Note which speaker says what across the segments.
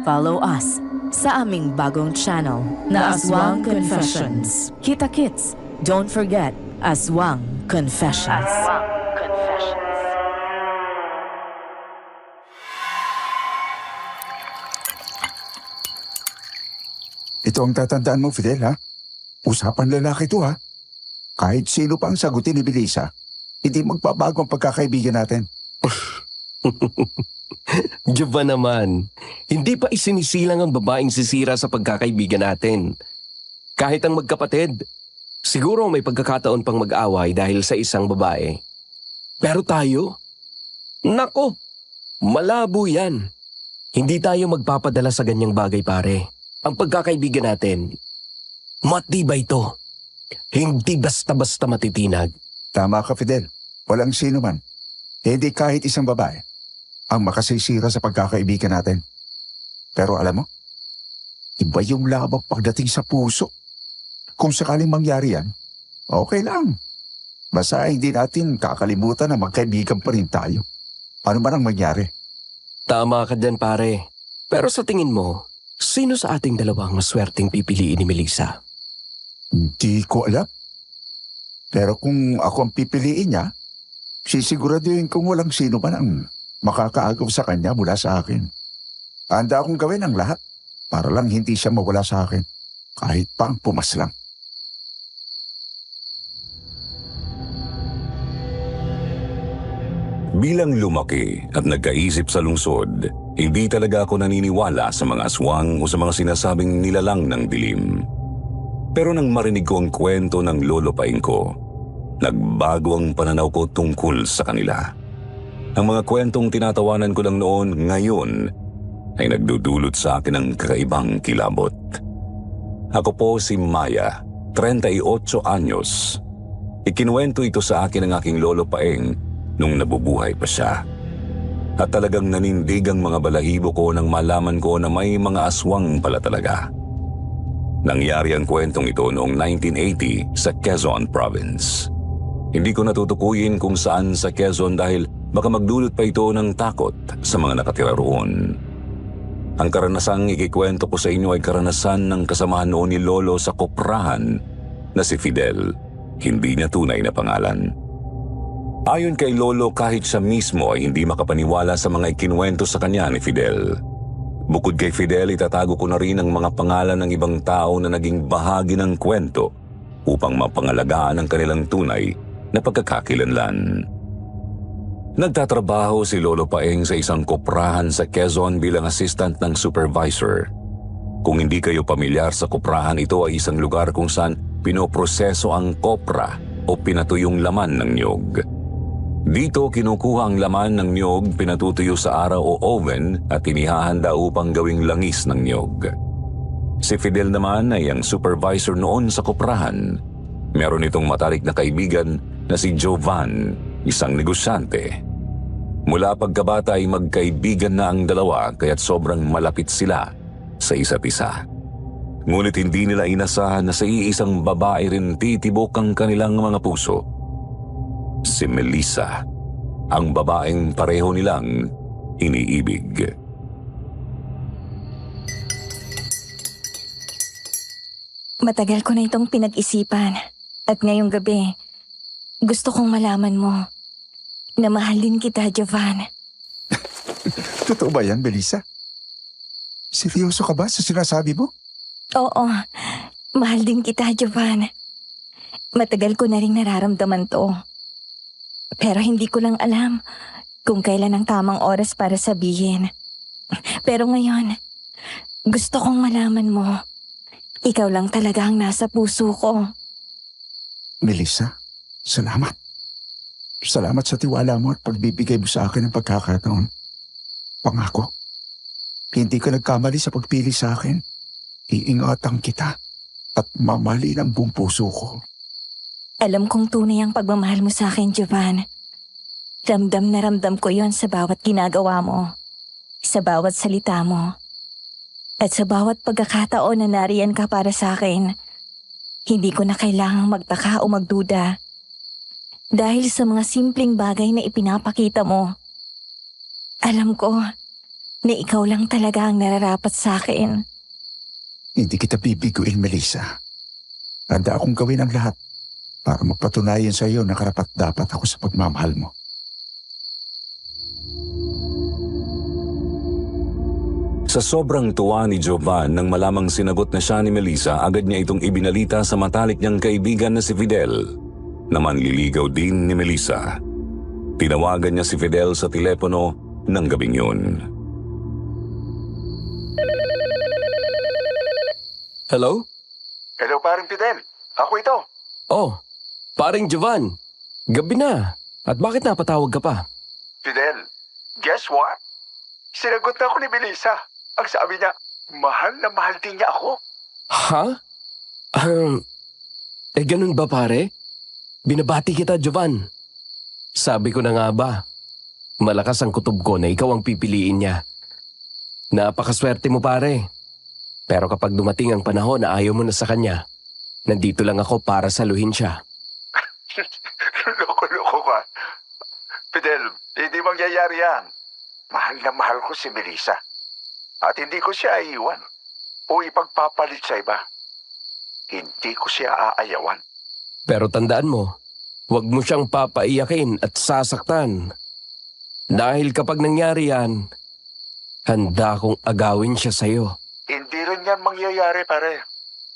Speaker 1: follow us sa aming bagong channel na Aswang Confessions. Kita-kits, don't forget Aswang Confessions.
Speaker 2: Ito ang tatandaan mo, Fidel, ha? Usapan lalaki to, ha? Kahit sino pa ang sagutin ni Belisa, hindi magbabago ang pagkakaibigan natin.
Speaker 3: Jovan naman, hindi pa isinisilang ang babaeng sisira sa pagkakaibigan natin. Kahit ang magkapatid, siguro may pagkakataon pang mag-away dahil sa isang babae. Pero tayo? Nako, malabo yan. Hindi tayo magpapadala sa ganyang bagay, pare. Ang pagkakaibigan natin, matibay ito. Hindi basta-basta matitinag.
Speaker 2: Tama ka, Fidel. Walang sino man, hindi kahit isang babae, ang makasisira sa pagkakaibigan natin. Pero alam mo, iba yung labang pagdating sa puso. Kung sakaling mangyari yan, okay lang. Basta hindi natin kakalimutan na magkaibigan pa rin tayo. Ano man ang mangyari.
Speaker 3: Tama ka dyan, pare. Pero sa tingin mo, sino sa ating dalawang maswerteng pipiliin ni Melissa?
Speaker 2: Hindi ko alam. Pero kung ako ang pipiliin niya, sisiguraduhin kung walang sino man ang makakaagaw sa kanya mula sa akin. Handa akong gawin ang lahat para lang hindi siya mawala sa akin, kahit pa ang pumaslang.
Speaker 4: Bilang lumaki at nagkaisip sa lungsod, hindi talaga ako naniniwala sa mga aswang o sa mga sinasabing nilalang ng dilim. Pero nang marinig ko ang kwento ng lolo paing ko, nagbago ang pananaw ko tungkol sa kanila. Ang mga kwentong tinatawanan ko lang noon ngayon ay nagdudulot sa akin ng kakaibang kilabot. Ako po si Maya, 38 anyos. Ikinuwento ito sa akin ng aking lolo paing nung nabubuhay pa siya. At talagang nanindig ang mga balahibo ko nang malaman ko na may mga aswang pala talaga. Nangyari ang kwentong ito noong 1980 sa Quezon Province. Hindi ko natutukuyin kung saan sa Quezon dahil baka magdulot pa ito ng takot sa mga nakatira roon. Ang karanasang ikikwento ko sa inyo ay karanasan ng kasamahan noon ni Lolo sa koprahan na si Fidel, hindi niya tunay na pangalan. Ayon kay Lolo, kahit siya mismo ay hindi makapaniwala sa mga ikinuwento sa kanya ni Fidel. Bukod kay Fidel, itatago ko na rin ang mga pangalan ng ibang tao na naging bahagi ng kwento upang mapangalagaan ang kanilang tunay na pagkakakilanlan. Nagtatrabaho si Lolo Paeng sa isang koprahan sa Quezon bilang assistant ng supervisor. Kung hindi kayo pamilyar sa koprahan, ito ay isang lugar kung saan pinoproseso ang kopra o pinatuyong laman ng niyog. Dito kinukuha ang laman ng niyog, pinatutuyo sa araw o oven at inihahanda upang gawing langis ng niyog. Si Fidel naman ay ang supervisor noon sa koprahan. Meron itong matalik na kaibigan na si Jovan, isang negosyante. Mula pagkabata ay magkaibigan na ang dalawa kaya't sobrang malapit sila sa isa't isa. Ngunit hindi nila inasahan na sa iisang babae rin titibok ang kanilang mga puso. Si Melissa, ang babaeng pareho nilang iniibig.
Speaker 5: Matagal ko na itong pinag-isipan at ngayong gabi, gusto kong malaman mo na mahal din kita, Jovan.
Speaker 2: Totoo ba yan, Melissa? Seryoso ka ba sa sinasabi mo?
Speaker 5: Oo, mahal din kita, Jovan. Matagal ko na rin nararamdaman to. Pero hindi ko lang alam kung kailan ang tamang oras para sabihin. Pero ngayon, gusto kong malaman mo. Ikaw lang talaga ang nasa puso ko.
Speaker 2: Melissa, salamat. Salamat sa tiwala mo at pagbibigay mo sa akin ng pagkakataon. Pangako, hindi ka nagkamali sa pagpili sa akin. Iingatan kita at mamahalin ang buong puso ko.
Speaker 5: Alam kong tunay ang pagmamahal mo sa akin, Jovan. Ramdam na ramdam ko yon sa bawat ginagawa mo, sa bawat salita mo, at sa bawat pagkakataon na nariyan ka para sa akin. Hindi ko na kailangang magtaka o magduda. Dahil sa mga simpleng bagay na ipinapakita mo. Alam ko na ikaw lang talaga ang nararapat sa akin.
Speaker 2: Hindi kita bibiguin, Melissa. Handa akong gawin ang lahat para mapatunayan sa iyo na karapat-dapat ako sa pagmamahal mo.
Speaker 4: Sa sobrang tuwa ni Jovan nang malamang sinagot na siya ni Melissa, agad niya itong ibinalita sa matalik niyang kaibigan na si Fidel, na manliligaw din ni Melissa. Tinawagan niya si Fidel sa telepono ng gabing yun.
Speaker 3: Hello?
Speaker 2: Hello, paring Fidel. Ako ito.
Speaker 3: Oh, paring Jovan. Gabi na. At bakit napatawag ka pa?
Speaker 2: Fidel, guess what? Sinagot na ako ni Melissa. Ang sabi niya, mahal na mahal din niya ako.
Speaker 3: Ha? Ganun ba pare? Binabati kita, Jovan. Sabi ko na nga ba, malakas ang kutob ko na ikaw ang pipiliin niya. Napakaswerte mo pare. Pero kapag dumating ang panahon na ayaw mo na sa kanya, nandito lang ako para saluhin siya.
Speaker 2: Loko-loko ka. Fidel, hindi mangyayari yan. Mahal na mahal ko si Melissa. At hindi ko siya iiwan o ipagpapalit sa iba. Hindi ko siya aayawan.
Speaker 3: Pero tandaan mo, huwag mo siyang papaiyakin at sasaktan. Dahil kapag nangyari yan, handa kong agawin siya sa'yo.
Speaker 2: Hindi rin yan mangyayari, pare.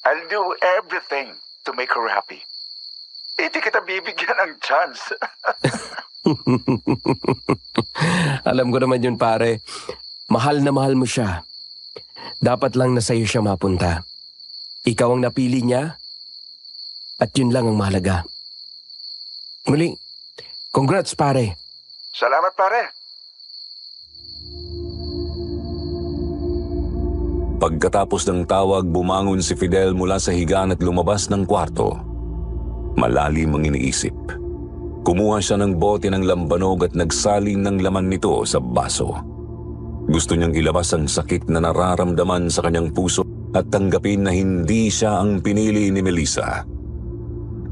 Speaker 2: I'll do everything to make her happy. Hindi kita bibigyan ng chance.
Speaker 3: Alam ko naman yun pare. Mahal na mahal mo siya. Dapat lang na sa'yo siya mapunta. Ikaw ang napili niya at yun lang ang mahalaga. Muli, congrats pare.
Speaker 2: Salamat, pare.
Speaker 4: Pagkatapos ng tawag, bumangon si Fidel mula sa higaan at lumabas ng kwarto. Malalim ang iniisip. Kumuha siya ng bote ng lambanog at nagsalin ng laman nito sa baso. Gusto niyang ilabas ang sakit na nararamdaman sa kanyang puso at tanggapin na hindi siya ang pinili ni Melissa.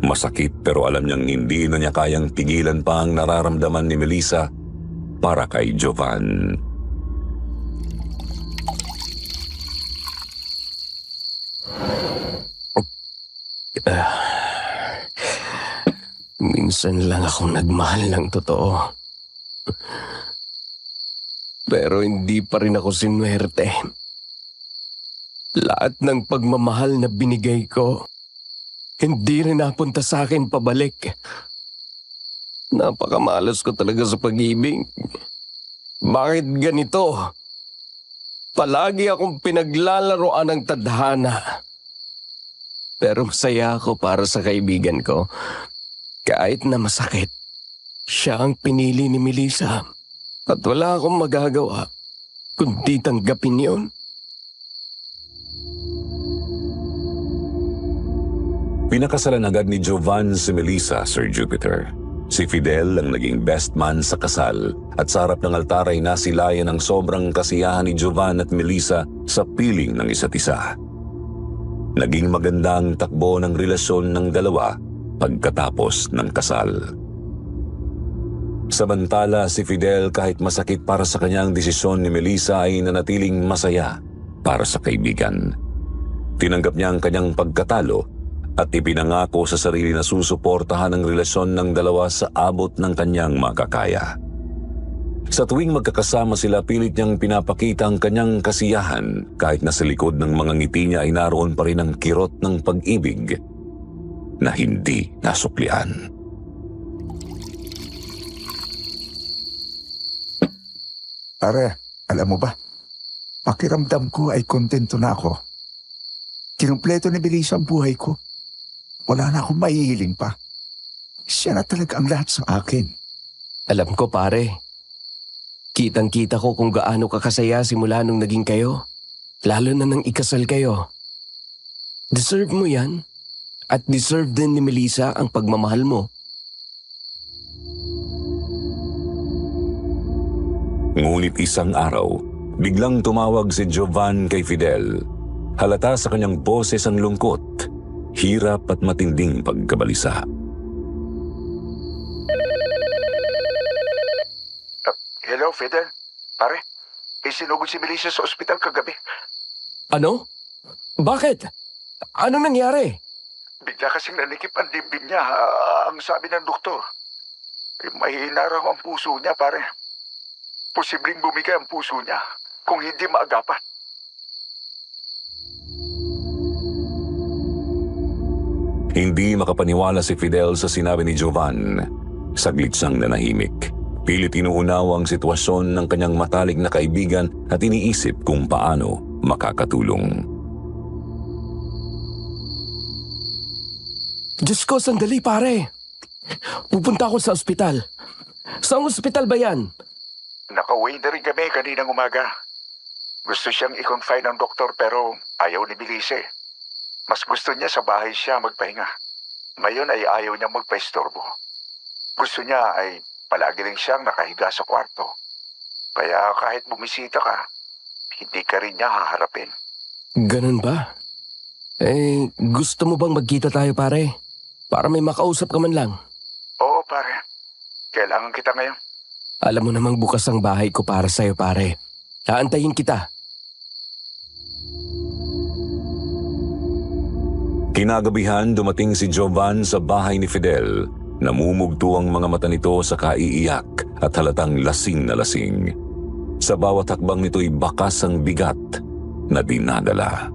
Speaker 4: Masakit pero alam niyang hindi na niya kayang pigilan pa ang nararamdaman ni Melissa para kay Jovan.
Speaker 3: Minsan lang akong nagmahal ng totoo. Pero hindi pa rin ako sinuwerte. Lahat ng pagmamahal na binigay ko, hindi rin napunta sa akin pabalik. Napakamalas ko talaga sa pag-ibig. Bakit ganito? Palagi akong pinaglalaroan ng tadhana. Pero masaya ako para sa kaibigan ko. Kahit na masakit, siya ang pinili ni Melissa. At wala akong magagawa kundi tanggapin yun.
Speaker 4: Pinakasalan agad ni Jovan si Melissa, Sir Jupiter. Si Fidel ang naging best man sa kasal at sa harap ng altar ay nasilayan ang sobrang kasiyahan ni Jovan at Melissa sa piling ng isa't isa. Naging maganda ang takbo ng relasyon ng dalawa pagkatapos ng kasal. Samantala, si Fidel kahit masakit para sa kanyang desisyon ni Melissa ay nanatiling masaya para sa kaibigan. Tinanggap niya ang kanyang pagkatalo at ipinangako sa sarili na susuportahan ang relasyon ng dalawa sa abot ng kanyang makakaya. Sa tuwing magkakasama sila, pilit niyang pinapakita ang kanyang kasiyahan kahit na sa likod ng mga ngiti niya ay naroon pa rin ang kirot ng pag-ibig na hindi nasuklian.
Speaker 2: Pare, alam mo ba? Pakiramdam ko ay kontento na ako. Kinumpleto ni Melissa ang buhay ko. Wala na akong maihiling pa. Siya na talaga ang lahat sa akin.
Speaker 3: Alam ko pare, kitang-kita ko kung gaano ka kasaya simula nung naging kayo. Lalo na nang ikasal kayo. Deserve mo yan. At deserve din ni Melissa ang pagmamahal mo.
Speaker 4: Ngunit isang araw, biglang tumawag si Jovan kay Fidel. Halata sa kanyang boses ang lungkot, hirap at matinding pagkabalisa.
Speaker 2: Hello, Fidel. Pare, Isinugod si Melissa sa ospital kagabi.
Speaker 3: Ano? Bakit? Anong nangyari?
Speaker 2: Bigla kasing nanikip ang dibdib niya, ang sabi ng doktor. Mahina raw ang puso niya, pare. Posibleng bumigay ang puso niya kung hindi maagapan.
Speaker 4: Hindi makapaniwala si Fidel sa sinabi ni Jovan. Saglit siyang nanahimik. Pilit inuunaw ang sitwasyon ng kanyang matalik na kaibigan at iniisip kung paano makakatulong.
Speaker 3: Diyos ko, sandali pare. Pupunta ako sa ospital. Saan ospital ba yan?
Speaker 2: Nakauwi na rin kami kaninang umaga. Gusto siyang i-confine ng doktor pero ayaw ni Melissa. Mas gusto niya sa bahay siya magpahinga. Ngayon ay ayaw niya magpa-istorbo. Gusto niya ay palagi rin siyang nakahiga sa kwarto. Kaya kahit bumisita ka, hindi ka rin niya haharapin.
Speaker 3: Ganun ba? Gusto mo bang magkita tayo pare? Para may makausap ka man lang.
Speaker 2: Oo, pare. Kailangan kita ngayon.
Speaker 3: Alam mo namang bukas ang bahay ko para sa'yo pare. Haantayin kita.
Speaker 4: Kinagabihan dumating si Jovan sa bahay ni Fidel. Namumugto ang mga mata nito sa kaiiyak at halatang lasing na lasing. Sa bawat hakbang nito'y bakas ang bigat na dinadala.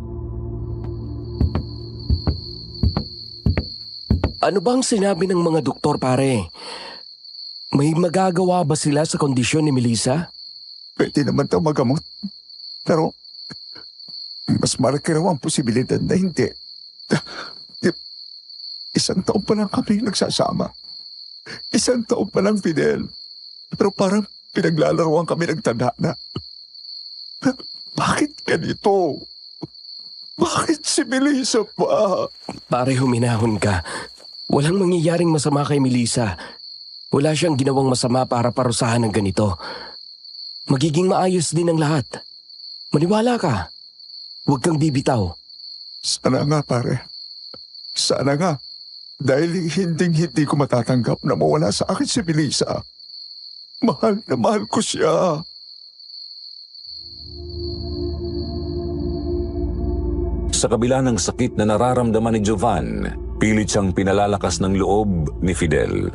Speaker 3: Ano bang sinabi ng mga doktor pare? May magagawa ba sila sa kondisyon ni Melissa?
Speaker 2: Pwede naman daw magamot. Pero mas malaki raw ang posibilidad na hindi. Isang taon pa lang kami nagsasama. Isang taon pa lang, Fidel. Pero parang pinaglalaroan kami ng tadhana. Bakit ganito? Bakit si Melissa pa?
Speaker 3: Pare, huminahon ka. Walang mangyayaring masama kay Melissa. Wala siyang ginawang masama para parusahan ng ganito. Magiging maayos din ang lahat. Maniwala ka. Huwag kang bibitaw.
Speaker 2: Sana nga, pare. Sana nga. Dahil hindi ko matatanggap na mawala sa akin si Melissa. Mahal na mahal ko siya.
Speaker 4: Sa kabila ng sakit na nararamdaman ni Jovan, pilit siyang pinalalakas ng loob ni Fidel.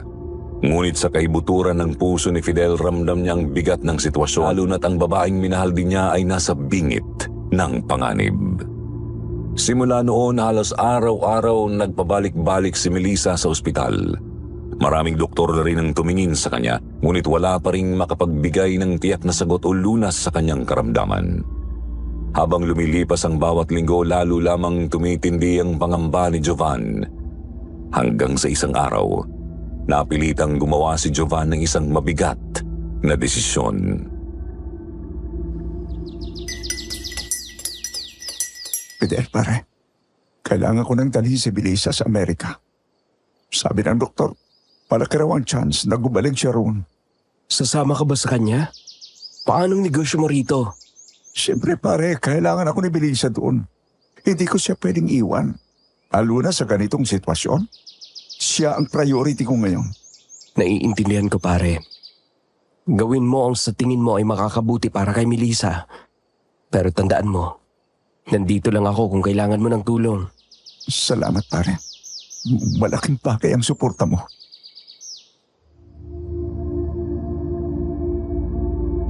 Speaker 4: Ngunit sa kaibuturan ng puso ni Fidel, ramdam niya ang bigat ng sitwasyon, lalo na't ang babaeng minahal din niya ay nasa bingit ng panganib. Simula noon, halos araw-araw nagpabalik-balik si Melissa sa ospital. Maraming doktor na rin ang tumingin sa kanya, ngunit wala pa ring makapagbigay ng tiyak na sagot o lunas sa kanyang karamdaman. Habang lumilipas ang bawat linggo, lalo lamang tumitindi ang pangamba ni Jovan. Hanggang sa isang araw, napilitang gumawa si Jovan ng isang mabigat na desisyon.
Speaker 2: Fidel, pare. Kailangan ko nang dalhin si Melissa sa Amerika. Sabi ng doktor, malaki raw ang chance na gumaling siya roon.
Speaker 3: Sasama ka ba sa kanya? Paanong negosyo mo rito?
Speaker 2: Siyempre, pare, kailangan ako ni Melissa doon. Hindi ko siya pwedeng iwan. Lalo na sa ganitong sitwasyon. Siya ang priority ko ngayon.
Speaker 3: Naiintindihan ko pare. Gawin mo ang sa tingin mo ay makakabuti para kay Melissa. Pero tandaan mo, nandito lang ako kung kailangan mo ng tulong.
Speaker 2: Salamat, pare. Malaking bagay ang suporta mo.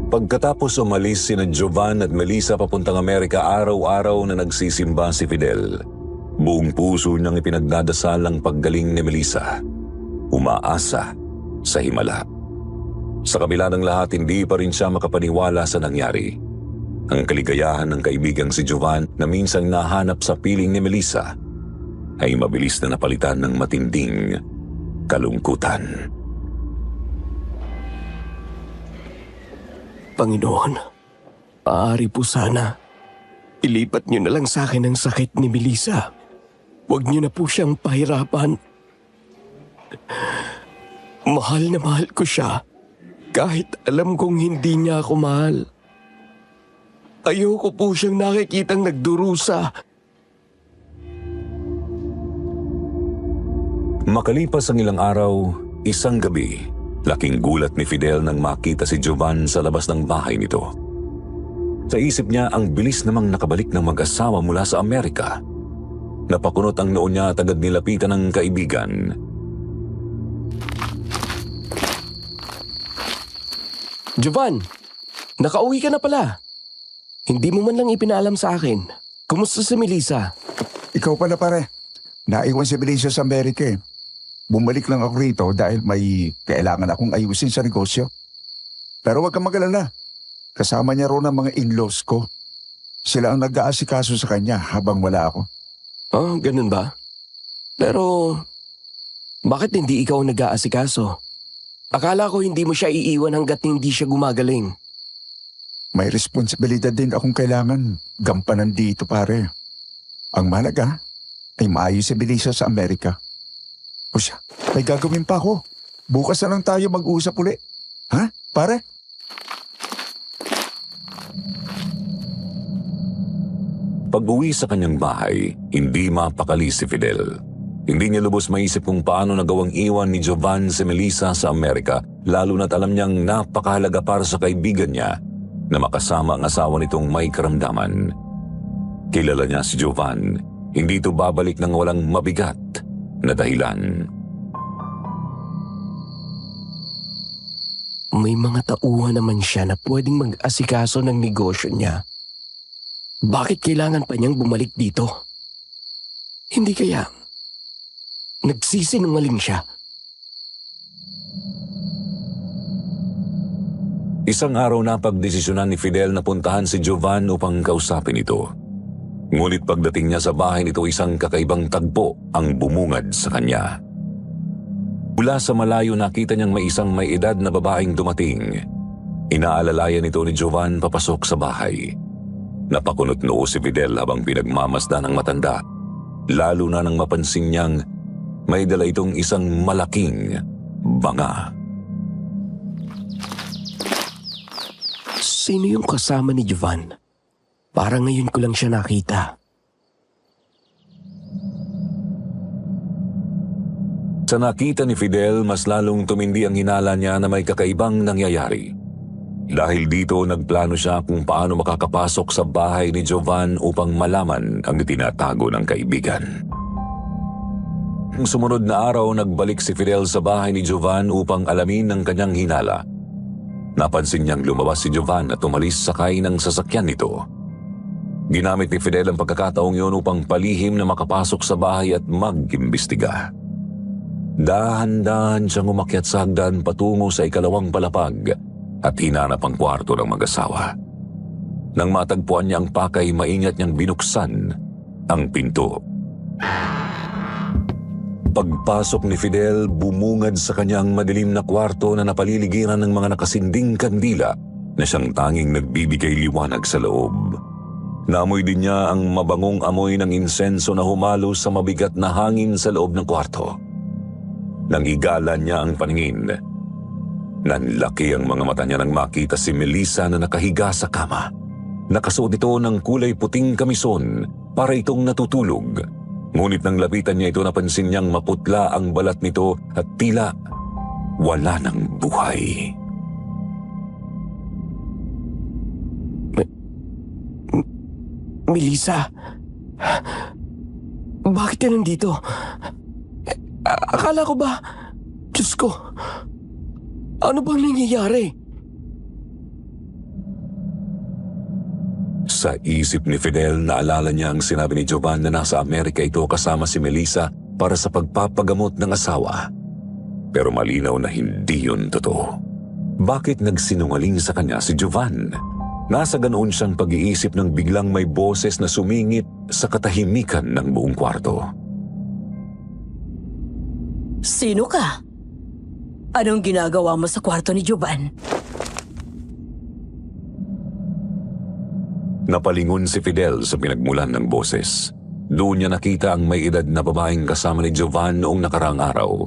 Speaker 4: Pagkatapos umalis sina Jovan at Melissa papuntang Amerika, araw-araw na nagsisimba si Fidel. Buong puso niyang ipinagdadasal ang paggaling ni Melissa. Umaasa sa himala. Sa kabila ng lahat, hindi pa rin siya makapaniwala sa nangyari. Ang kaligayahan ng kaibigang si Jovan na minsang nahanap sa piling ni Melissa ay mabilis na napalitan ng matinding kalungkutan.
Speaker 3: Panginoon, maaari po sana. Ilipat niyo na lang sa akin ang sakit ni Melissa. Huwag niyo na po siyang pahirapan. Mahal na mahal ko siya. Kahit alam kong hindi niya ako mahal. Ayoko po siyang nakikitang nagdurusa.
Speaker 4: Makalipas ang ilang araw, isang gabi, laking gulat ni Fidel nang makita si Jovan sa labas ng bahay nito. Sa isip niya ang bilis namang nakabalik ng mag-asawa mula sa Amerika. Napakunot ang noo niya at agad nilapitan ng kaibigan.
Speaker 3: Jovan, nakauwi ka na pala. Hindi mo man lang ipinaalam sa akin. Kumusta si Melissa?
Speaker 2: Ikaw pala pare. Naiwan si Melissa sa Amerika eh. Bumalik lang ako rito dahil may kailangan akong ayusin sa negosyo. Pero huwag kang mag-alala. Kasama niya roon ang mga in-laws ko. Sila ang nag-aasikaso sa kanya habang wala ako.
Speaker 3: Oh, ganun ba? Pero, bakit hindi ikaw ang nag-aasikaso? Akala ko hindi mo siya iiwan hanggat hindi siya gumagaling.
Speaker 2: May responsibilidad din akong kailangan gampanan dito pare. Ang mahalaga ay maayos si Melissa sa Amerika. O siya, may gagawin pa ako. Bukas na lang tayo mag-usap uli. Ha, pare?
Speaker 4: Pag-uwi sa kanyang bahay, hindi mapakali si Fidel. Hindi niya lubos maisip kung paano nagawang iwan ni Jovan si Melissa sa Amerika, lalo na't alam niyang napakahalaga para sa kaibigan niya na makasama ang asawa nitong may karamdaman. Kilala niya si Jovan, hindi ito babalik ng walang mabigat na dahilan.
Speaker 3: May mga tauhan naman siya na pwedeng mag-asikaso ng negosyo niya. Bakit kailangan pa niyang bumalik dito? Hindi kaya nagsisinungaling siya?
Speaker 4: Isang araw na pagdesisyonan ni Fidel na puntahan si Jovan upang kausapin ito. Ngunit pagdating niya sa bahay nito, isang kakaibang tagpo ang bumungad sa kanya. Mula sa malayo nakita niyang may isang may edad na babaeng dumating. Inaalalayan ito ni Jovan papasok sa bahay. Napakunot noo si Fidel habang pinagmamasdan ng matanda, lalo na nang mapansin niyang may dala itong isang malaking banga.
Speaker 3: Sino yung kasama ni Jovan? Parang ngayon ko lang siya nakita.
Speaker 4: Sa nakita ni Fidel, mas lalong tumindi ang hinala niya na may kakaibang nangyayari. Dahil dito, nagplano siya kung paano makakapasok sa bahay ni Jovan upang malaman ang itinatago ng kaibigan. Ang sumunod na araw, nagbalik si Fidel sa bahay ni Jovan upang alamin ang kanyang hinala. Napansin niyang lumabas si Jovan at umalis sakay ng sasakyan nito. Ginamit ni Fidel ang pagkakataong yun upang palihim na makapasok sa bahay at mag-imbestiga. Dahan-dahan siyang umakyat sa hagdan patungo sa ikalawang palapag at hinanap ang kwarto ng mag-asawa. Nang matagpuan niya ang pakay, maingat niyang binuksan ang pinto. Pagpasok ni Fidel, bumungad sa kanyang madilim na kwarto na napaliligiran ng mga nakasinding kandila na siyang tanging nagbibigay liwanag sa loob. Naamoy din niya ang mabangong amoy ng insenso na humalo sa mabigat na hangin sa loob ng kwarto. Nang igala niya ang paningin, nanlaki ang mga mata niya nang makita si Melissa na nakahiga sa kama. Nakasuot ito ng kulay puting kamison para itong natutulog. Ngunit nang lapitan niya ito, napansin niyang maputla ang balat nito at tila wala ng buhay.
Speaker 3: Melissa, bakit ka nandito? Akala ko ba, Diyos ko, ano bang nangyayari?
Speaker 4: Sa isip ni Fidel, naalala niya ang sinabi ni Jovan na nasa Amerika ito kasama si Melissa para sa pagpapagamot ng asawa. Pero malinaw na hindi yun totoo. Bakit nagsinungaling sa kanya si Jovan? Nasa ganoon siyang pag-iisip nang biglang may boses na sumingit sa katahimikan ng buong kwarto.
Speaker 6: Sino ka? Anong ginagawa mo sa kwarto ni Jovan?
Speaker 4: Napalingon si Fidel sa pinagmulan ng boses. Doon niya nakita ang may edad na babaeng kasama ni Jovan noong nakaraang araw.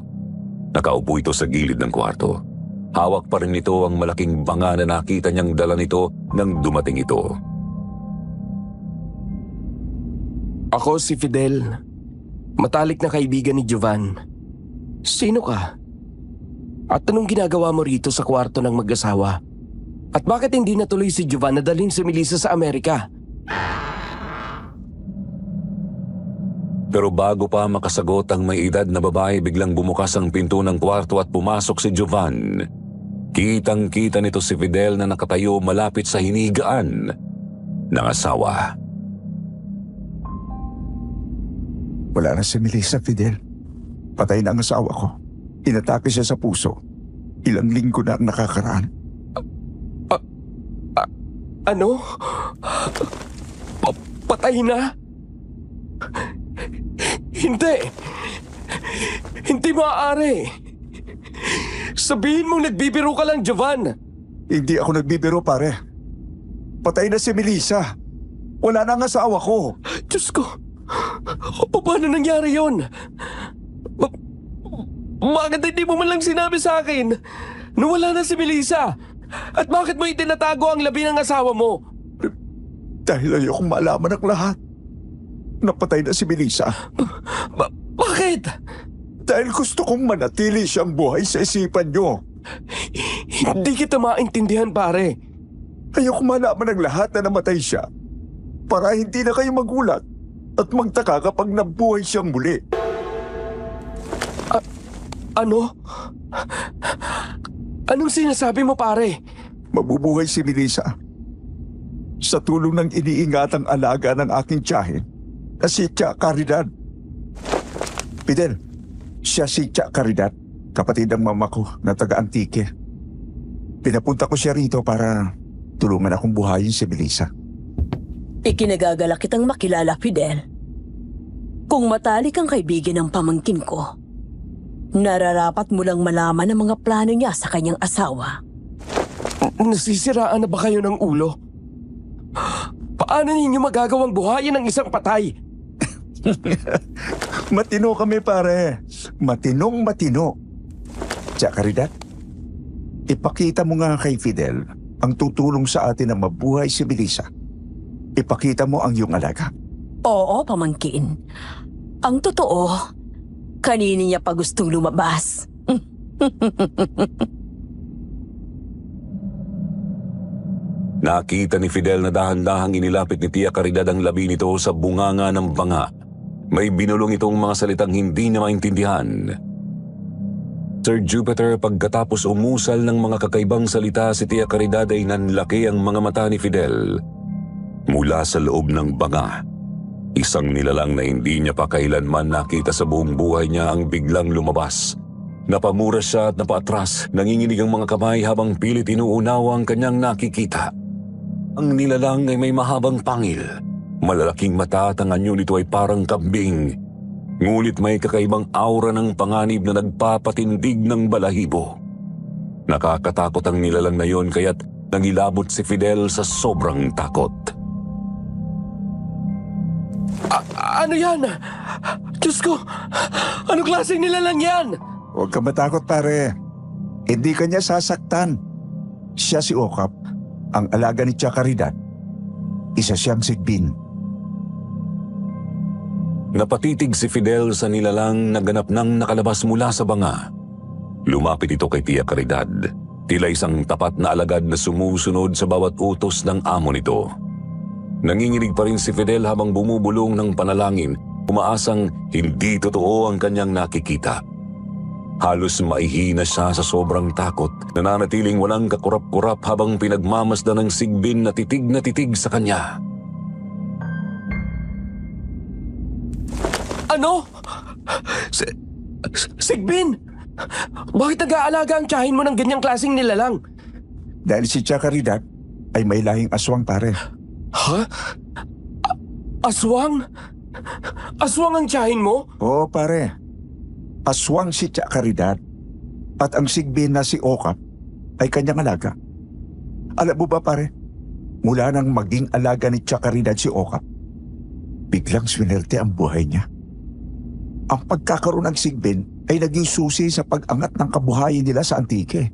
Speaker 4: Nakaupo ito sa gilid ng kwarto. Hawak pa rin nito ang malaking banga na nakita niyang dala nito nang dumating ito.
Speaker 3: Ako si Fidel, matalik na kaibigan ni Jovan. Sino ka? At anong ginagawa mo rito sa kwarto ng mag-asawa? At bakit hindi natuloy si Jovan na dalhin si Melissa sa Amerika?
Speaker 4: Pero bago pa makasagot ang may edad na babae, biglang bumukas ang pinto ng kwarto at pumasok si Jovan. Kitang-kita nito si Fidel na nakatayo malapit sa hinigaan ng asawa.
Speaker 2: Wala na si Melissa, Fidel. Patay na ang asawa ko. Inatake siya sa puso. Ilang linggo na ang nakakaraan.
Speaker 3: Ano? Patay na? Hindi! Hindi maaari! Sabihin mong nagbibiro ka lang, Jovan!
Speaker 2: Hindi ako nagbibiro, pare. Patay na si Melissa. Wala na ang asawa ko.
Speaker 3: Diyos ko! Paano nangyari yun? Bakit hindi mo man lang sinabi sa akin na wala na si Melissa? At bakit mo itinatago ang labi ng asawa mo?
Speaker 2: Dahil ayokong malaman ang lahat. Napatay na si Melissa.
Speaker 3: Bakit?
Speaker 2: Dahil gusto kong manatili siyang buhay sa isipan niyo.
Speaker 3: Hindi kita maintindihan, pare.
Speaker 2: Ayokong malaman ang lahat na namatay siya. Para hindi na kayo magulat at magtaka kapag nabuhay siyang muli.
Speaker 3: Ano? Anong sinasabi mo, pare?
Speaker 2: Mabubuhay si Melissa. Sa tulong ng iniingatang alaga ng aking tiyahin na si Tia Caridad. Fidel, siya si Tia Caridad, kapatid ng mama ko na taga-Antique. Pinapunta ko siya rito para tulungan akong buhayin si Melissa.
Speaker 6: Ikinagagalak kitang makilala, Fidel. Kung matalik ang kaibigan ng pamangkin ko, nararapat mo lang malaman ang mga plano niya sa kanyang asawa.
Speaker 3: Nasisiraan na ba kayo ng ulo? Paano ninyo magagawang buhayin ng isang patay?
Speaker 2: Matino kami, pare. Matinong matino. Tia Caridad, ipakita mo nga kay Fidel ang tutulong sa atin na mabuhay si Melissa. Ipakita mo ang iyong alaga.
Speaker 6: Oo, pamangkin. Ang totoo, kanina niya pa gustong lumabas.
Speaker 4: Nakita ni Fidel na dahan-dahang inilapit ni Tia Caridad ang labi nito sa bunganga ng banga. May binulong itong mga salitang hindi na maintindihan. Sir Jupiter, pagkatapos umusal ng mga kakaibang salita, si Tia Caridad ay nanlaki ang mga mata ni Fidel. Mula sa loob ng banga, isang nilalang na hindi niya pa kailanman nakita sa buong buhay niya ang biglang lumabas. Napamura siya at napaatras, nanginginig ang mga kamay habang pilit inuunawa ang kanyang nakikita. Ang nilalang ay may mahabang pangil. Malalaking mata at ang anyo nito ay parang kambing. Ngunit may kakaibang aura ng panganib na nagpapatindig ng balahibo. Nakakatakot ang nilalang na yon kaya't nangilabot si Fidel sa sobrang takot.
Speaker 3: Ano yan? Diyos ko! Anong klaseng nilalang yan?
Speaker 2: Huwag ka matakot, pare. Hindi ka niya sasaktan. Siya si Okap, ang alaga ni Tia Caridad. Isa siyang sigbin.
Speaker 4: Napatitig si Fidel sa nilalang na ganap nang nakalabas mula sa banga. Lumapit ito kay Tia Caridad. Tila isang tapat na alagad na sumusunod sa bawat utos ng amo nito. Nanginginig pa rin si Fidel habang bumubulong ng panalangin, umaasang hindi totoo ang kanyang nakikita. Halos maihina siya sa sobrang takot, nananatiling walang kakurap-kurap habang pinagmamasdan ng sigbin na titig sa kanya.
Speaker 3: Ano? Sigbin! Bakit nag-aalaga ang tiyahin mo ng ganyang klaseng nilalang?
Speaker 2: Dahil si Tia Caridad ay may lahing aswang, pare.
Speaker 3: Ha? Aswang? Aswang ang tiyahin mo?
Speaker 2: Oo, pare. Aswang si Tia Caridad. At ang sigbin na si Okap ay kanyang alaga. Alam mo ba, pare? Mula nang maging alaga ni Tia Caridad si Okap, biglang swinerte ang buhay niya. Ang pagkakaroon ng sigbin ay naging susi sa pag-angat ng kabuhayan nila sa Antique.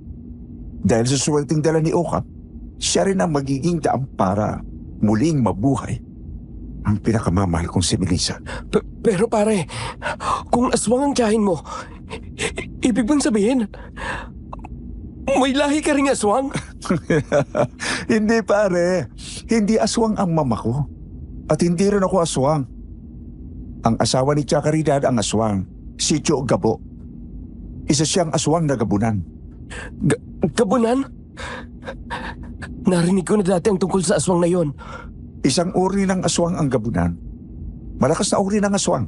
Speaker 2: Dahil sa swerteng dala ni Okap, siya rin ang magiging daan para muling mabuhay ang pinakamamahal kong si Melissa.
Speaker 3: Pero pare, kung aswang ang tiyahin mo, ibig bang sabihin, May lahi ka ring aswang?
Speaker 2: Hindi pare, hindi aswang ang mama ko. At hindi rin ako aswang. Ang asawa ni Tia Caridad ang aswang, si Tio Gabo. Isa siyang aswang na gabunan.
Speaker 3: Gabunan? Narinig ko na dati ang tungkol sa aswang na yon.
Speaker 2: Isang uri ng aswang ang gabunan. Malakas na uri ng aswang.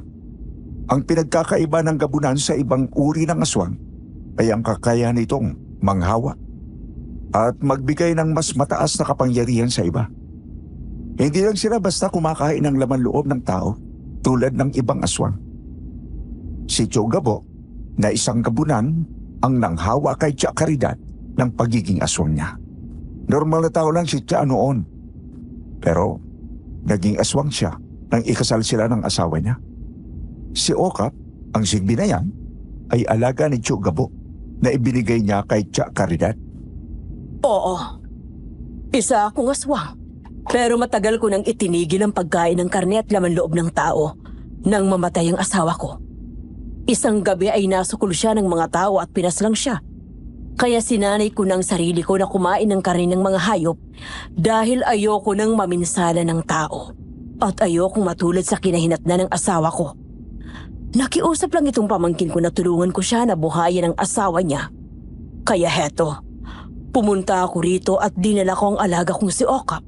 Speaker 2: Ang pinagkakaiba ng gabunan sa ibang uri ng aswang ay ang kakayahan nitong manghawa at magbigay ng mas mataas na kapangyarihan sa iba. Hindi lang sila basta kumakain ng laman loob ng tao tulad ng ibang aswang. Si Tio Gabo na isang gabunan ang nanghawa kay Tia Caridad ng pagiging aswang niya. Normal na tao lang si Tia noon. Pero naging aswang siya nang ikasal sila ng asawa niya. Si Okap, ang sigbi na yan, ay alaga ni Tio Gabo na ibinigay niya kay Tia Caridad.
Speaker 6: Oo. Isa akong aswang. Pero matagal ko nang itinigil ang pagkain ng karne at laman loob ng tao nang mamatay ang asawa ko. Isang gabi ay nasukol siya ng mga tao at pinaslang siya. Kaya sinanay ko ng sarili ko na kumain ng karne ng mga hayop dahil ayoko nang maminsala ng tao at ayokong matulad sa kinahinatnan ng asawa ko. Nakiusap lang itong pamangkin ko na tulungan ko siya na buhayin ang asawa niya. Kaya heto, pumunta ako rito at dinala ko ang alaga kong si Okap.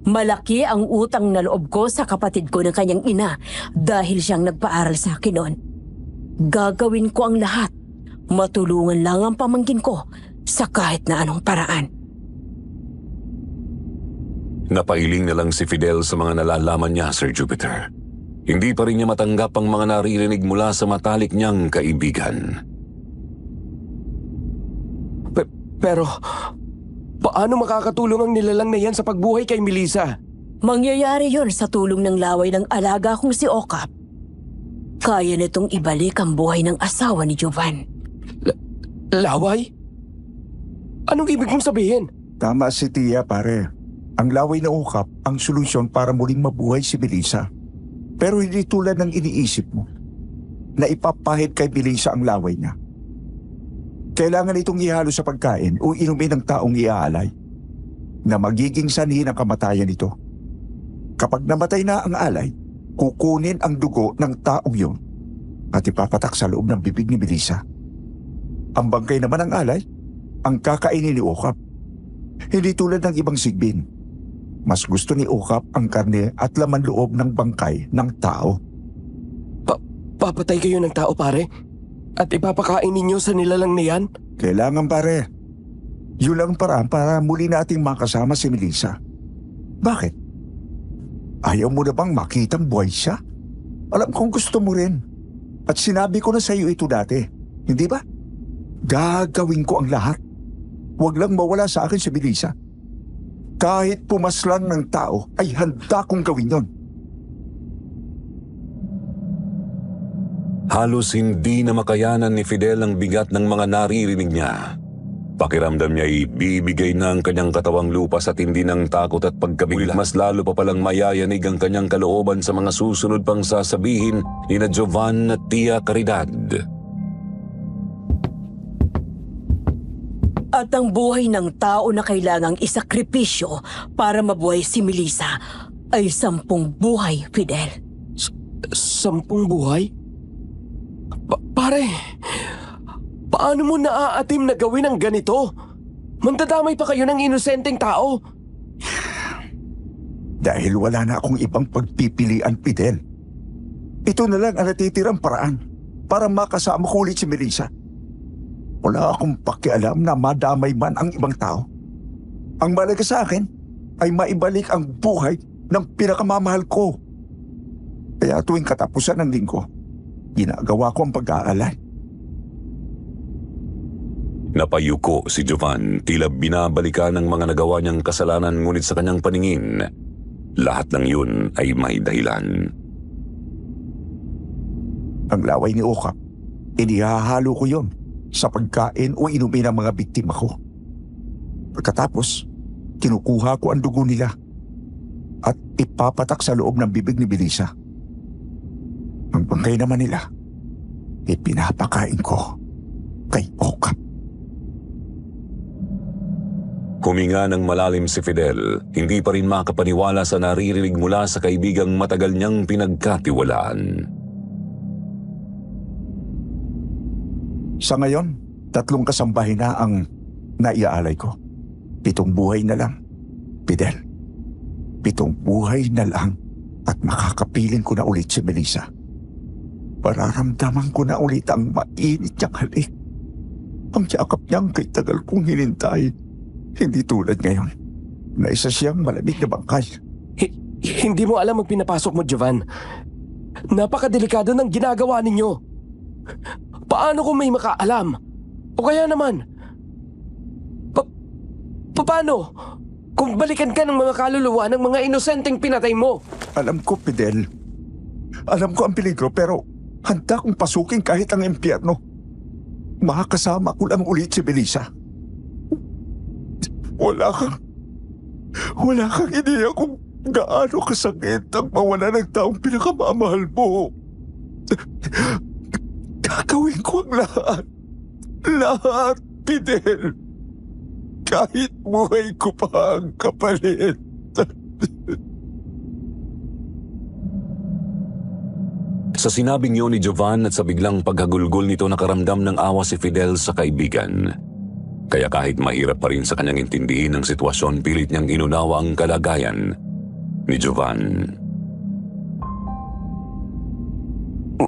Speaker 6: Malaki ang utang na loob ko sa kapatid ko ng kanyang ina dahil siyang nagpaaral sa akin noon. Gagawin ko ang lahat. Matulungan lang ang pamangkin ko sa kahit na anong paraan.
Speaker 4: Napailing na lang si Fidel sa mga nalalaman niya, Sir Jupiter. Hindi pa rin niya matanggap ang mga naririnig mula sa matalik niyang kaibigan.
Speaker 3: Pero, paano makakatulong ang nilalang na yan sa pagbuhay kay Melissa?
Speaker 6: Mangyayari yon sa tulong ng laway ng alaga kong si Okap. Kaya nitong ibalik ang buhay ng asawa ni Jovan.
Speaker 3: Laway? Anong ibig mong sabihin?
Speaker 2: Tama si Tia, pare. Ang laway na Okap ang solusyon para muling mabuhay si Melissa. Pero hindi tulad ng iniisip mo na ipapahid kay Melissa ang laway niya. Kailangan itong ihalo sa pagkain o inumin ng taong iaalay na magiging sanhi ng kamatayan nito. Kapag namatay na ang alay, kukunin ang dugo ng taong yun at ipapatak sa loob ng bibig ni Melissa. Ang bangkay naman ng alay, ang kakainin ni Okap. Hindi tulad ng ibang sigbin. Mas gusto ni Okap ang karne at laman loob ng bangkay ng tao.
Speaker 3: Papatay kayo ng tao, pare? At ipapakain ninyo sa nilalang na yan?
Speaker 2: Kailangan, pare. Yun lang paraan para muli nating makasama si Melissa. Bakit? Ayaw mo na bang makitang buhay siya? Alam kong gusto mo rin. At sinabi ko na sa iyo ito dati. Hindi ba? Gagawin ko ang lahat. Huwag lang mawala sa akin si Melissa. Kahit pumaslang ng tao, ay handa kong gawin yon.
Speaker 4: Halos hindi na makayanan ni Fidel ang bigat ng mga naririnig niya. Pakiramdam niya ay bibigay na ang kanyang katawang lupas at hindi ng takot at pagkabigla. Mas lalo pa palang mayayanig ang kanyang kalooban sa mga susunod pang sasabihin ni na Jovan at Tia Caridad.
Speaker 6: At ang buhay ng tao na kailangang isakripisyo para mabuhay si Melissa ay 10 buhay, Fidel.
Speaker 3: 10 buhay? Pare, paano mo naaatim na gawin ang ganito? Mandadamay pa kayo ng inosenteng tao.
Speaker 2: Dahil wala na akong ibang pagpipilian, Fidel. Ito na lang ang natitirang paraan para makasama ko ulit si Melissa. Wala akong pakialam na madamay man ang ibang tao. Ang mahalaga sa akin ay maibalik ang buhay ng pinakamamahal ko. Kaya tuwing katapusan ng linggo, ginagawa ko ang pag-aalay.
Speaker 4: Napayuko si Jovan, tila binabalikan ng mga nagawa niyang kasalanan, ngunit sa kanyang paningin, lahat ng yun ay may dahilan.
Speaker 2: Ang laway ni Okap, inihahalo ko yon sa pagkain o inumin ng mga biktima ko. Pagkatapos, kinukuha ko ang dugo nila at ipapatak sa loob ng bibig ni Melissa. Ang bangkay naman nila, ipinapakain ko kay Okap.
Speaker 4: Huminga ng malalim si Fidel, hindi pa rin makapaniwala sa naririnig mula sa kaibigang matagal niyang pinagkatiwalaan.
Speaker 2: Sa ngayon, 3 kasambahay na ang naiaalay ko. 7 buhay na lang. Fidel, 7 buhay na lang at makakapiling ko na ulit si Melissa. Pararamdaman ko na ulit ang mainit niyang halik. Ang yakap niyang kay tagal kong hinintay. Hindi tulad ngayon na isa siyang malamig na bangkay.
Speaker 3: Hindi mo alam ang pinapasok mo, Jovan. Napakadelikado ng ginagawa ninyo. Paano kung may makaalam? O kaya naman, paano kung balikan ka ng mga kaluluwa ng mga inosenteng pinatay mo?
Speaker 2: Alam ko, Fidel. Alam ko ang peligro pero handa kong pasukin kahit ang impyerno. Makakasama ko lang ulit si Melissa. Wala kang ideya kung gaano kasakit ang mawala ng taong pinakamamahal mo. Gagawin ko ang lahat. Lahat, Fidel. Kahit buhay ko pa ang kapalit.
Speaker 4: Sa sinabing yun ni Jovan at sa biglang paghagulgol nito nakaramdam ng awa si Fidel sa kaibigan. Kaya kahit mahirap pa rin sa kanyang intindihin ang sitwasyon, pilit niyang inunawa ang kalagayan ni Jovan.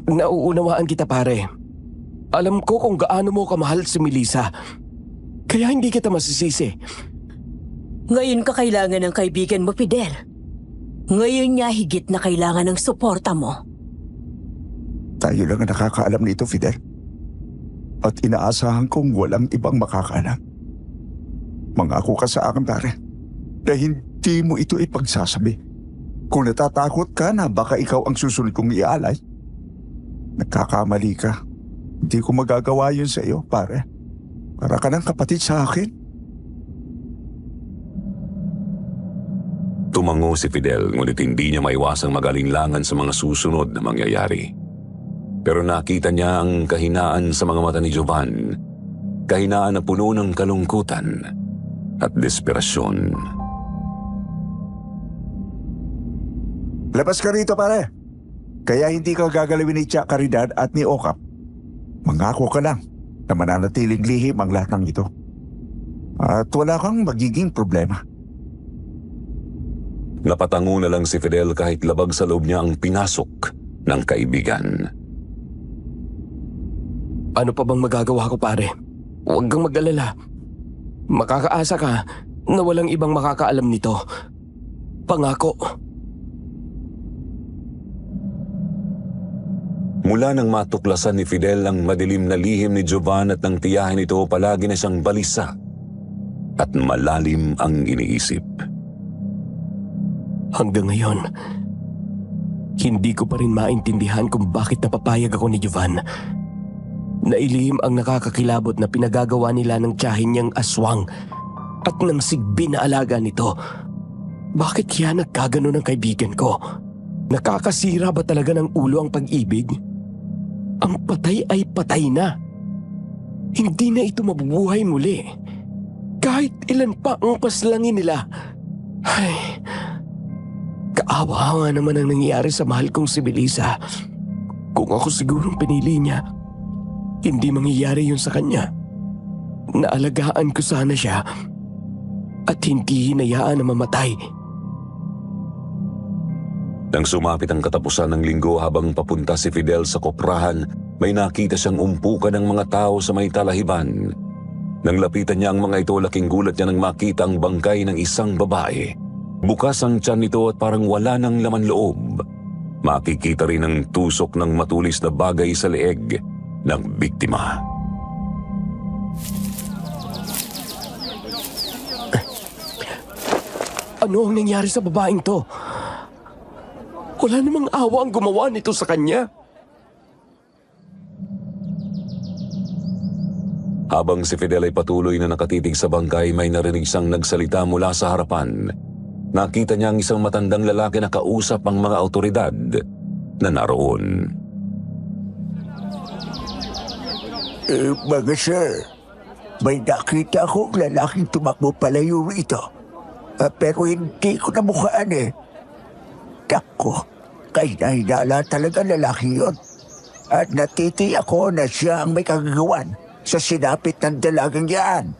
Speaker 3: Nauunawaan kita, pare. Alam ko kung gaano mo kamahal si Melissa. Kaya hindi kita masisisi.
Speaker 6: Ngayon ka kailangan ng kaibigan mo, Fidel. Ngayon niya higit na kailangan ng suporta mo.
Speaker 2: Tayo lang ang nakakaalam nito, Fidel. At inaasahan kong walang ibang makakaalam. Mangako ka sa akin, pare, na hindi mo ito ipagsasabi. Kung natatakot ka na baka ikaw ang susunod kong ialay, nagkakamali ka. Hindi ko magagawa yun sa iyo, pare. Para ka ng kapatid sa akin.
Speaker 4: Tumango si Fidel, ngunit hindi niya maiwasang magalinlangan sa mga susunod na mangyayari. Pero nakita niya ang kahinaan sa mga mata ni Jovan. Kahinaan na puno ng kalungkutan at desperasyon.
Speaker 2: Labas ka rito, pare. Kaya hindi ka gagalawin ni Tia Caridad at ni Okap. Mangako ka lang na mananatiling lihim ang lahat ng ito. At wala kang magiging problema.
Speaker 4: Napatango na lang si Fidel kahit labag sa loob niya ang pinasok ng kaibigan.
Speaker 3: Ano pa bang magagawa ko, pare? Huwag kang mag-alala. Makakaasa ka na walang ibang makakaalam nito. Pangako.
Speaker 4: Mula nang matuklasan ni Fidel ang madilim na lihim ni Jovan at nang tiyahin ito, palagi na siyang balisa at malalim ang iniisip.
Speaker 3: Hanggang ngayon, hindi ko pa rin maintindihan kung bakit napapayag ako ni Jovan. Nailihim ang nakakakilabot na pinagagawa nila ng tiyahin niyang aswang at ng sigbi na alaga nito. Bakit kaya nagkagano ng kaibigan ko? Nakakasira ba talaga ng ulo ang pag-ibig? Ang patay ay patay na. Hindi na ito mabubuhay muli. Kahit ilan pa ang paslangin nila. Ay, kaawa nga naman ang nangyayari sa mahal kong si Melissa. Kung ako sigurong pinili niya, hindi mangyayari yun sa kanya. Naalagaan ko sana siya at hindi hinayaan na mamatay.
Speaker 4: Nang sumapit ang katapusan ng linggo habang papunta si Fidel sa koprahan, may nakita siyang umpukan ng mga tao sa may talahiban. Nang lapitan niya ang mga ito, laking gulat niya nang makita ang bangkay ng isang babae. Bukas ang tiyan nito at parang wala ng laman loob. Makikita rin ang tusok ng matulis na bagay sa leeg ng biktima.
Speaker 3: Ano ang nangyari sa babaeng to? Wala namang awa ang gumawa nito sa kanya.
Speaker 4: Habang si Fidel ay patuloy na nakatitig sa bangkay, may narinig siyang nagsalita mula sa harapan. Nakita niya ang isang matandang lalaki na kausap ang mga awtoridad na naroon.
Speaker 2: Mga sir,
Speaker 7: May nakita akong lalaking tumakbo palayo rito. Pero hindi ko namukhaan eh. Dako, kay nahinala talaga lalaki yon. At natiti ako na siya ang may kagagawan sa sinapit ng dalagang yan.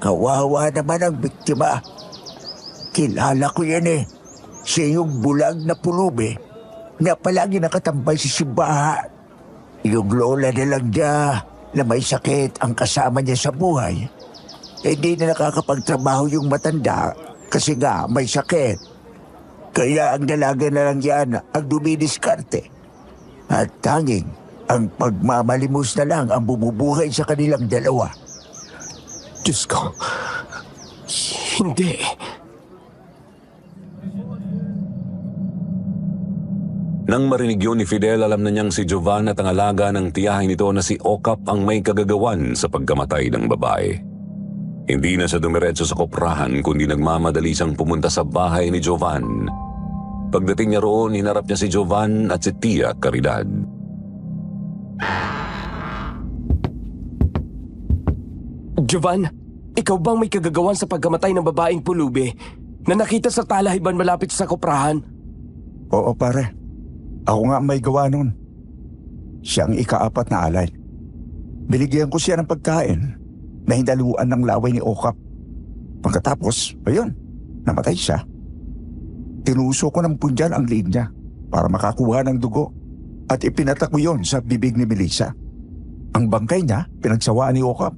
Speaker 7: Kawawa naman ang biktima. Kilala ko yan eh. Siya yung bulag na pulubi na palagi nakatambay sa simbahan. Yung lola na lang niya na may sakit ang kasama niya sa buhay. Hindi na nakakapagtrabaho yung matanda kasi nga may sakit. Kaya ang dalaga na lang yan ang dumidiskarte. At tanging ang pagmamalimos na lang ang bumubuhay sa kanilang dalawa.
Speaker 3: Diyos ko. Hindi.
Speaker 4: Nang marinig yun ni Fidel, alam na niyang si Jovan at ang alaga ng tiyahin nito na si Okap ang may kagagawan sa pagkamatay ng babae. Hindi na siya dumiretso sa koprahan kundi nagmamadali siyang pumunta sa bahay ni Jovan. Pagdating niya roon, hinarap niya si Jovan at si Tia Caridad.
Speaker 3: Jovan, ikaw bang may kagagawan sa pagkamatay ng babaeng pulubi na nakita sa talahiban malapit sa koprahan?
Speaker 2: Oo pare. Ako nga may gawa nun. Siya ang ika-4 na alay. Binigyan ko siya ng pagkain na hindaluan ng laway ni Okap. Pagkatapos, ayun, namatay siya. Tinuso ko ng punyan ang liig niya para makakuha ng dugo at ipinatak ko yun sa bibig ni Melissa. Ang bangkay niya, pinagsawaan ni Okap.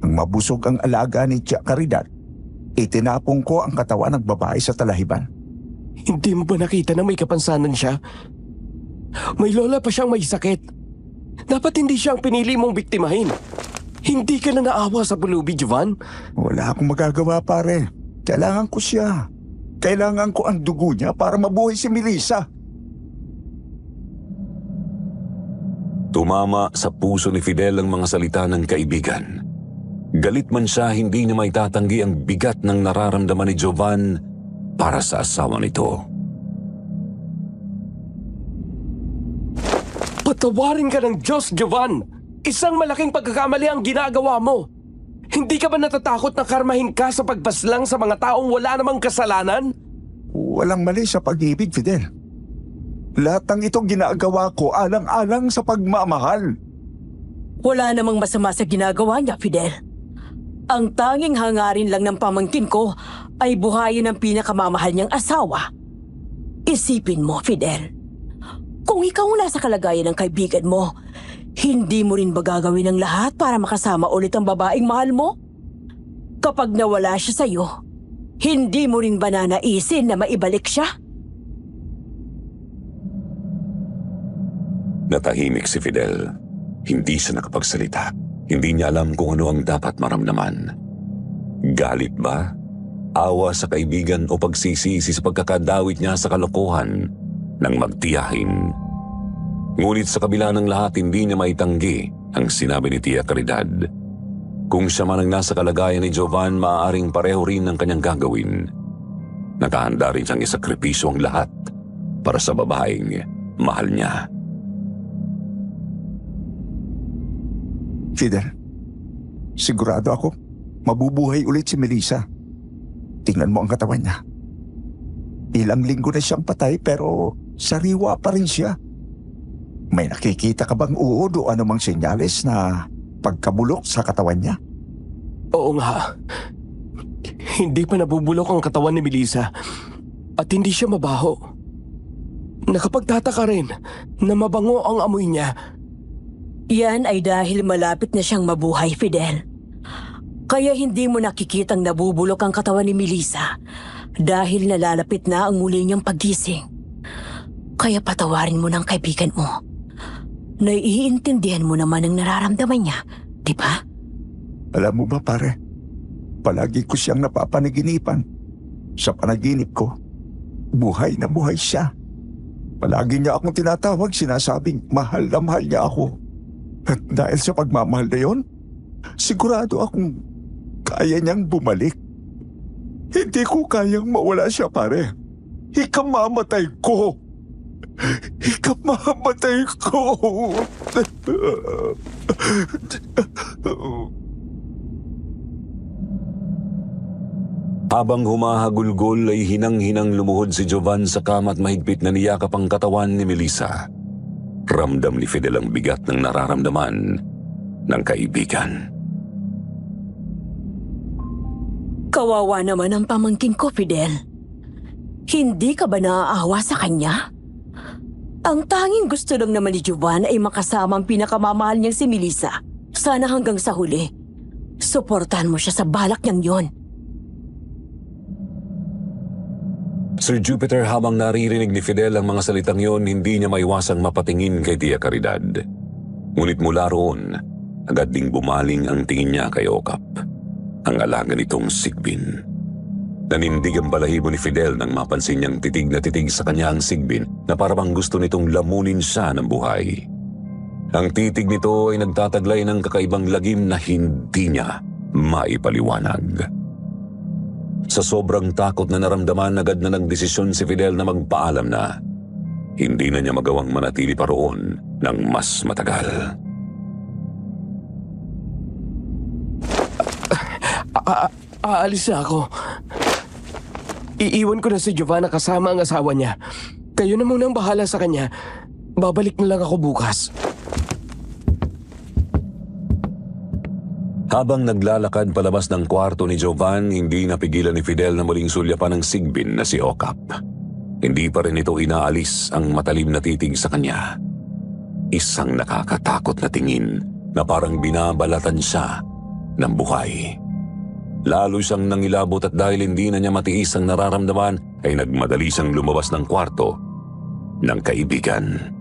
Speaker 2: Ang mabusog ang alaga ni Tia Caridad, itinapong ko ang katawan ng babae sa talahiban.
Speaker 3: Hindi mo ba nakita na may kapansanan siya? May lola pa siyang may sakit. Dapat hindi siyang pinili mong biktimahin. Hindi ka na naawa sa pulubi, Jovan?
Speaker 2: Wala akong magagawa pare. Kailangan ko siya. Kailangan ko ang dugo niya para mabuhay si Melissa.
Speaker 4: Tumama sa puso ni Fidel ang mga salita ng kaibigan. Galit man siya, hindi niya may tatanggi ang bigat ng nararamdaman ni Jovan para sa asawa nito.
Speaker 3: Patawarin ka ng Diyos, Jovan! Isang malaking pagkakamali ang ginagawa mo. Hindi ka ba natatakot na karmahin ka sa pagpaslang sa mga taong wala namang kasalanan?
Speaker 2: Walang mali sa pag-ibig, Fidel. Lahat ng itong ginagawa ko alang-alang sa pagmamahal.
Speaker 6: Wala namang masama sa ginagawa niya, Fidel. Ang tanging hangarin lang ng pamangkin ko ay buhayin ang pinakamamahal niyang asawa. Isipin mo, Fidel. Kung ikaw nasa kalagayan ng kaibigan mo, hindi mo rin ba gagawin ang lahat para makasama ulit ang babaeng mahal mo? Kapag nawala siya sa'yo, hindi mo rin ba nanaisin na maibalik siya?
Speaker 4: Natahimik si Fidel. Hindi siya nakapagsalita. Hindi niya alam kung ano ang dapat maramdaman. Galit ba? Awa sa kaibigan o pagsisisi sa pagkakadawit niya sa kalokohan ng magtiyahin. Ngunit sa kabila ng lahat, hindi niya maitanggi ang sinabi ni Tia Caridad. Kung siya man ang nasa kalagayan ni Jovan, maaaring pareho rin ang kanyang gagawin. Nakahanda rin siyang isakripisyo ang lahat para sa babaeng mahal niya.
Speaker 2: Fidel, sigurado ako mabubuhay ulit si Melissa. Tingnan mo ang katawan niya. Ilang linggo na siyang patay pero sariwa pa rin siya. May nakikita ka bang uod o anumang senyales na pagkabulok sa katawan niya?
Speaker 3: Oo nga. Hindi pa nabubulok ang katawan ni Melissa at hindi siya mabaho. Nakapagtataka rin na mabango ang amoy niya.
Speaker 6: Yan ay dahil malapit na siyang mabuhay, Fidel. Kaya hindi mo nakikitang nabubulok ang katawan ni Melissa dahil nalalapit na ang muli niyang paggising. Kaya patawarin mo ng kaibigan mo. Naiintindihan mo naman ang nararamdaman niya, di ba?
Speaker 2: Alam mo ba pare, palagi ko siyang napapanaginipan. Sa panaginip ko, buhay na buhay siya. Palagi niya akong tinatawag, sinasabing mahal na mahal niya ako. At dahil sa pagmamahal na yon, sigurado akong kaya niyang bumalik. Hindi ko kayang mawala siya pare. Ikamamatay ko. Ikamamatay ko.
Speaker 4: Habang humahagulgol ay hinang-hinang lumuhod si Jovan sa kama at mahigpit na niyakap ang katawan ni Melissa. Ramdam ni Fidel ang bigat ng nararamdaman ng kaibigan.
Speaker 6: Kawawa naman ang pamangkin ko, Fidel. Hindi ka ba naaawa sa kanya? Ang tanging gusto lang naman ni Jovan ay makasama ang pinakamamahal niyang si Melissa. Sana hanggang sa huli, suportahan mo siya sa balak niyang yon.
Speaker 4: Sir Jupiter, habang naririnig ni Fidel ang mga salitang yon, hindi niya maiwasang mapatingin kay Tia Caridad. Ngunit mula roon, agad ding bumaling ang tingin niya kay Okap, ang alaga nitong Sigbin. Nanindig ang balahibo ni Fidel nang mapansin niyang titig na titig sa kanya ang Sigbin na parang gusto nitong lamunin siya ng buhay. Ang titig nito ay nagtataglay ng kakaibang lagim na hindi niya maipaliwanag. Sa sobrang takot na naramdaman, agad na nagdesisyon si Fidel na magpaalam na hindi na niya magawang manatili pa roon ng mas matagal.
Speaker 3: Aalis na ako. Iiwan ko na si Giovanna kasama ang asawa niya. Kayo na munang bahala sa kanya. Babalik na lang ako bukas.
Speaker 4: Habang naglalakad palabas ng kwarto ni Jovan, hindi napigilan ni Fidel na muling sulyapan ng Sigbin na si Okap. Hindi pa rin ito inaalis ang matalim na titig sa kanya. Isang nakakatakot na tingin na parang binabalatan siya ng buhay. Lalo siyang nangilabot at dahil hindi na niya matiis ang nararamdaman, ay nagmadali siyang lumabas ng kwarto ng kaibigan.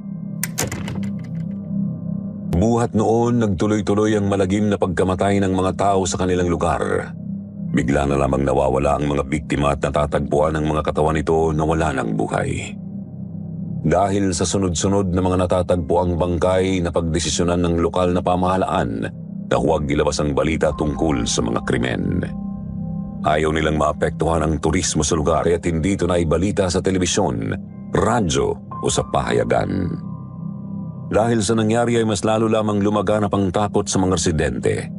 Speaker 4: Buhat noon, nagtuloy-tuloy ang malagim na pagkamatay ng mga tao sa kanilang lugar. Bigla na lamang nawawala ang mga biktima at natatagpuan ang mga katawan nito na wala ng buhay. Dahil sa sunod-sunod na mga natatagpuang bangkay na pagdesisyonan ng lokal na pamahalaan na huwag ilabas ang balita tungkol sa mga krimen. Ayaw nilang maapektuhan ang turismo sa lugar at hindi ito naibalita sa telebisyon, radyo o sa pahayagan. Dahil sa nangyari ay mas lalo lamang lumaganap ang takot sa mga residente.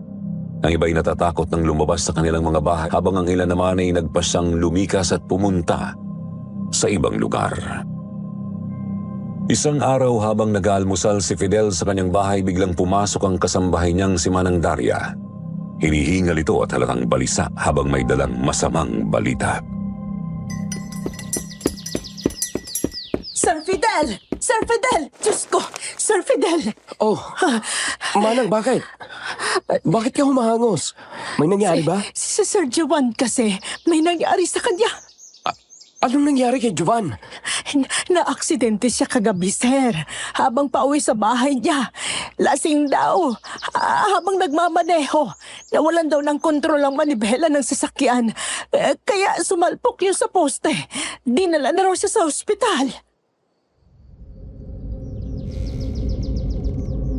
Speaker 4: Ang iba'y natatakot ng lumabas sa kanilang mga bahay habang ang ilan naman ay nagpasyang lumikas at pumunta sa ibang lugar. Isang araw habang nag-aalmusal si Fidel sa kanyang bahay, biglang pumasok ang kasambahay niyang si Manang Daria. Hinihingal ito at halatang balisa habang may dalang masamang balita.
Speaker 6: Sir Fidel! Sir Fidel! Diyos ko! Sir Fidel!
Speaker 3: Oh, Manang, bakit? Bakit ka humahangos? May nangyari ba?
Speaker 6: Si Sir Jovan kasi may nangyari sa kanya.
Speaker 3: Anong nangyari kay Jovan?
Speaker 6: Na-aksidente siya kagabi, sir. Habang pauwi sa bahay niya. Lasing daw. Habang nagmamaneho. Nawalan daw ng kontrol ang manibela ng sasakyan. Kaya sumalpok yun sa poste. Dinala na raw siya sa ospital.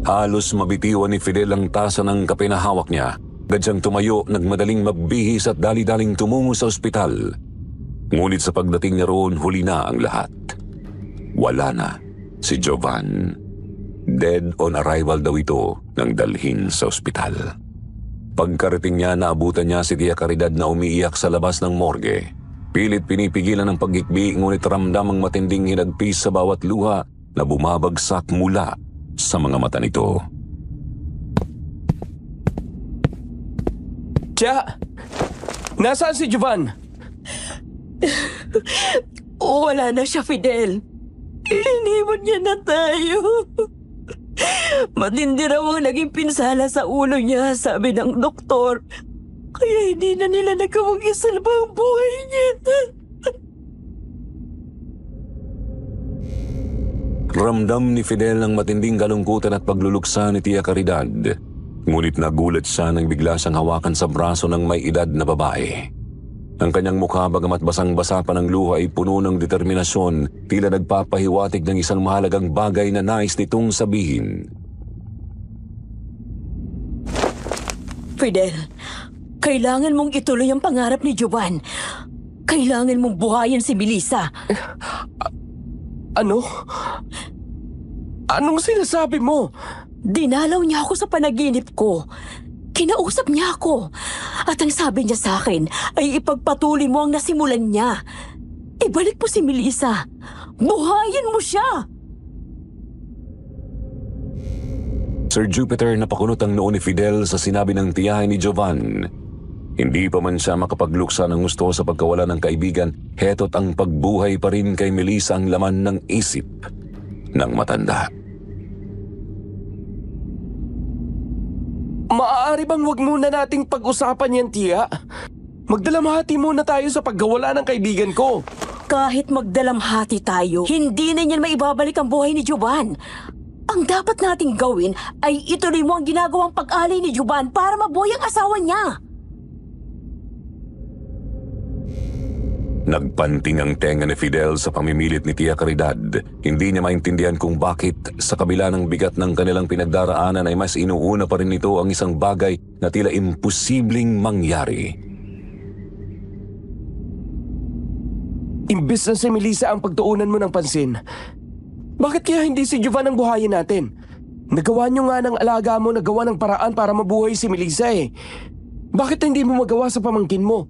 Speaker 4: Halos mabitiwan ni Fidel ang tasa ng kape na hawak niya. Agad siyang tumayo, nagmadaling magbihis at dali-daling tumungo sa ospital. Ngunit sa pagdating niya roon, huli na ang lahat. Wala na si Jovan. Dead on arrival daw ito nang dalhin sa ospital. Pagkarating niya, naabutan niya si Tia Caridad na umiiyak sa labas ng morgue. Pilit pinipigilan ang pagikbi, ngunit ramdam ang matinding hinagpis sa bawat luha na bumabagsak mula sa mga mata nito.
Speaker 3: Tia! Nasaan si Jovan?
Speaker 6: Wala na siya, Fidel. Iniwan niya na tayo. Matindi raw ang naging pinsala sa ulo niya, sabi ng doktor. Kaya hindi na nila nagawang isalba ang buhay niya.
Speaker 4: Ramdam ni Fidel ang matinding kalungkutan at pagluluksa ni Tia Caridad. Ngunit nagulat siya nang bigla siyang hawakan sa braso ng may edad na babae. Ang kanyang mukha, bagamat basang-basa pa ng luha, ay puno ng determinasyon, tila nagpapahiwatig ng isang mahalagang bagay na nais nitong sabihin.
Speaker 6: Fidel, kailangan mong ituloy ang pangarap ni Jovan. Kailangan mong buhayin si Melissa.
Speaker 3: Ano? Anong sinasabi mo?
Speaker 6: Dinalaw niya ako sa panaginip ko. Kinausap niya ako. At ang sabi niya sa akin ay ipagpatuloy mo ang nasimulan niya. Ibalik mo si Melissa. Buhayin mo siya.
Speaker 4: Sir Jupiter, napakunot ang noo ni Fidel sa sinabi ng tiyahin ni Jovan. Hindi pa man siya makapagluksa ng gusto sa pagkawala ng kaibigan, heto't ang pagbuhay pa rin kay Melissa ang laman ng isip ng matanda.
Speaker 3: Maaari bang wag muna nating pag-usapan yan, tiya? Magdalamhati muna tayo sa pagkawala ng kaibigan ko.
Speaker 6: Kahit magdalamhati tayo, hindi na niyan maibabalik ang buhay ni Jovan. Ang dapat nating gawin ay ituloy mo ang ginagawang pag-alay ni Jovan para mabuhay ang asawa niya.
Speaker 4: Nagpanting ang tenga ni Fidel sa pamimilit ni Tia Caridad. Hindi niya maintindihan kung bakit sa kabila ng bigat ng kanilang pinagdaraanan ay mas inuuna pa rin nito ang isang bagay na tila imposibleng mangyari.
Speaker 3: Imbes na si Melissa ang pagtuunan mo ng pansin, bakit kaya hindi si Jovan ang buhayin natin? Nagawa niyo nga ng alaga mo, nagawa ng paraan para mabuhay si Melissa eh. Bakit hindi mo magawa sa pamangkin mo?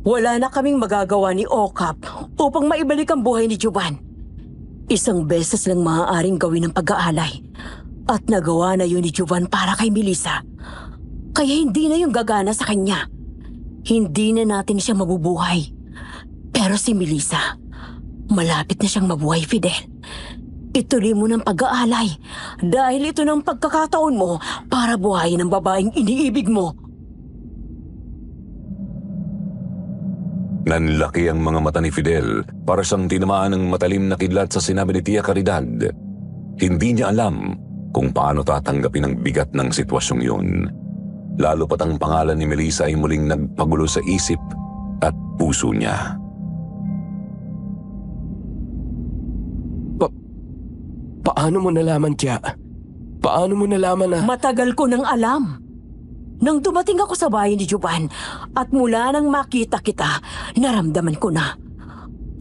Speaker 6: Wala na kaming magagawa ni Okap upang maibalik ang buhay ni Jovan. Isang beses lang maaaring gawin ang pag-aalay. At nagawa na yun ni Jovan para kay Melissa. Kaya hindi na yung gagana sa kanya. Hindi na natin siya mabubuhay. Pero si Melissa, malapit na siyang mabuhay, Fidel. Ituloy mo ng pag-aalay dahil ito ng pagkakataon mo para buhayin ang babaeng iniibig mo.
Speaker 4: Nanlaki ang mga mata ni Fidel para siyang tinamaan ng matalim na kidlat sa sinabi ni Tia Caridad. Hindi niya alam kung paano tatanggapin ang bigat ng sitwasyong yun. Lalo pat ang pangalan ni Melissa ay muling nagpagulo sa isip at puso niya.
Speaker 3: Paano mo nalaman, Tia? Paano mo nalaman na...
Speaker 6: Matagal ko nang alam. Nang dumating ako sa bahay ni Jovan at mula nang makita kita, naramdaman ko na.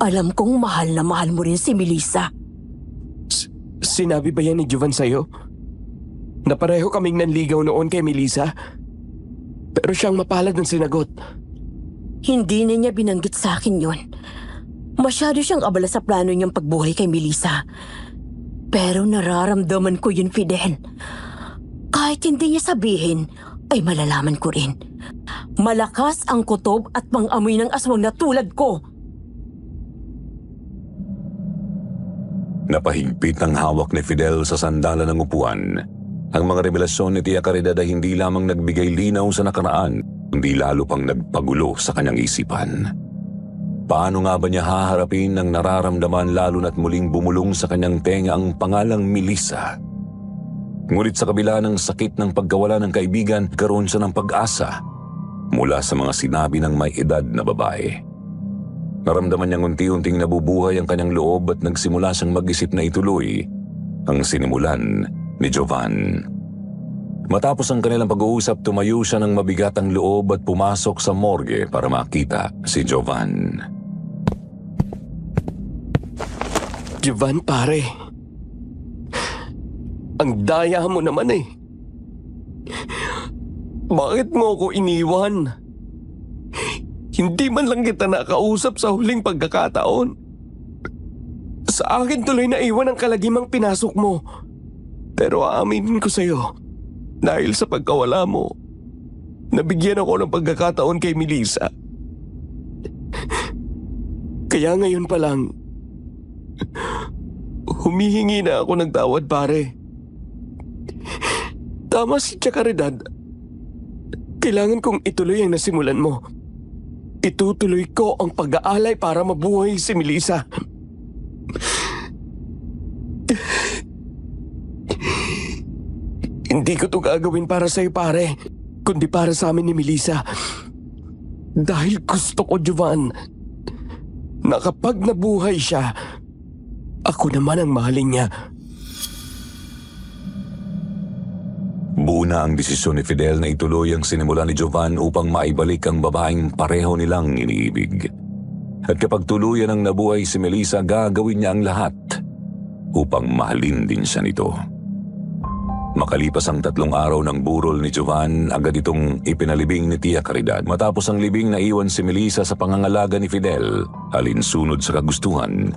Speaker 6: Alam kong mahal na mahal mo rin si Melissa.
Speaker 3: Sinabi ba yan ni Jovan sa'yo? Na pareho kaming nanligaw noon kay Melissa? Pero siyang mapalad ng sinagot.
Speaker 6: Hindi na niya binanggit sa akin yun. Masyado siyang abala sa plano niyang pagbuhay kay Melissa. Pero nararamdaman ko yun, Fidel. Kahit hindi niya sabihin, ay malalaman ko rin. Malakas ang kutob at pang-amoy ng aswang na tulad ko.
Speaker 4: Napahigpit ang hawak ni Fidel sa sandalan ng upuan. Ang mga revelasyon ni Tia Caridad ay hindi lamang nagbigay linaw sa nakaraan, kundi lalo pang nagpagulo sa kanyang isipan. Paano nga ba niya haharapin ang nararamdaman lalo na't muling bumulong sa kanyang tenga ang pangalang Melissa? Ngunit sa kabila ng sakit ng pagkawala ng kaibigan, karoon siya ng pag-asa mula sa mga sinabi ng may edad na babae. Naramdaman niyang unti-unting nabubuhay ang kanyang loob at nagsimula siyang mag-isip na ituloy ang sinimulan ni Jovan. Matapos ang kanilang pag-uusap, tumayo siya ng mabigatang loob at pumasok sa morgue para makita si Jovan.
Speaker 3: Jovan, pare. Ang daya mo naman eh. Bakit mo ako iniwan? Hindi man lang kita nakausap sa huling pagkakataon. Sa akin tuloy na iwan ang kalagimang pinasok mo. Pero aaminin ko sa'yo, dahil sa pagkawala mo, nabigyan ako ng pagkakataon kay Melissa. Kaya ngayon pa lang, humihingi na ako ng tawad, pare. Tama si Tia Caridad. Kailangan kong ituloy ang nasimulan mo. Itutuloy ko ang pag-aalay para mabuhay si Melissa. Hindi ko to gagawin para sa'yo, pare, kundi para sa amin ni Melissa. Dahil gusto ko, Jovan, na kapag nabuhay siya, ako naman ang mahalin niya.
Speaker 4: Buo na ang desisyon ni Fidel na ituloy ang sinimula ni Jovan upang maibalik ang babaeng pareho nilang iniibig. At kapag tuluyan ang nabuhay si Melissa, gagawin niya ang lahat upang mahalin din siya nito. Makalipas ang 3 araw ng burol ni Jovan, agad itong ipinalibing ni Tia Caridad. Matapos ang libing, naiwan si Melissa sa pangangalaga ni Fidel, alinsunod sa kagustuhan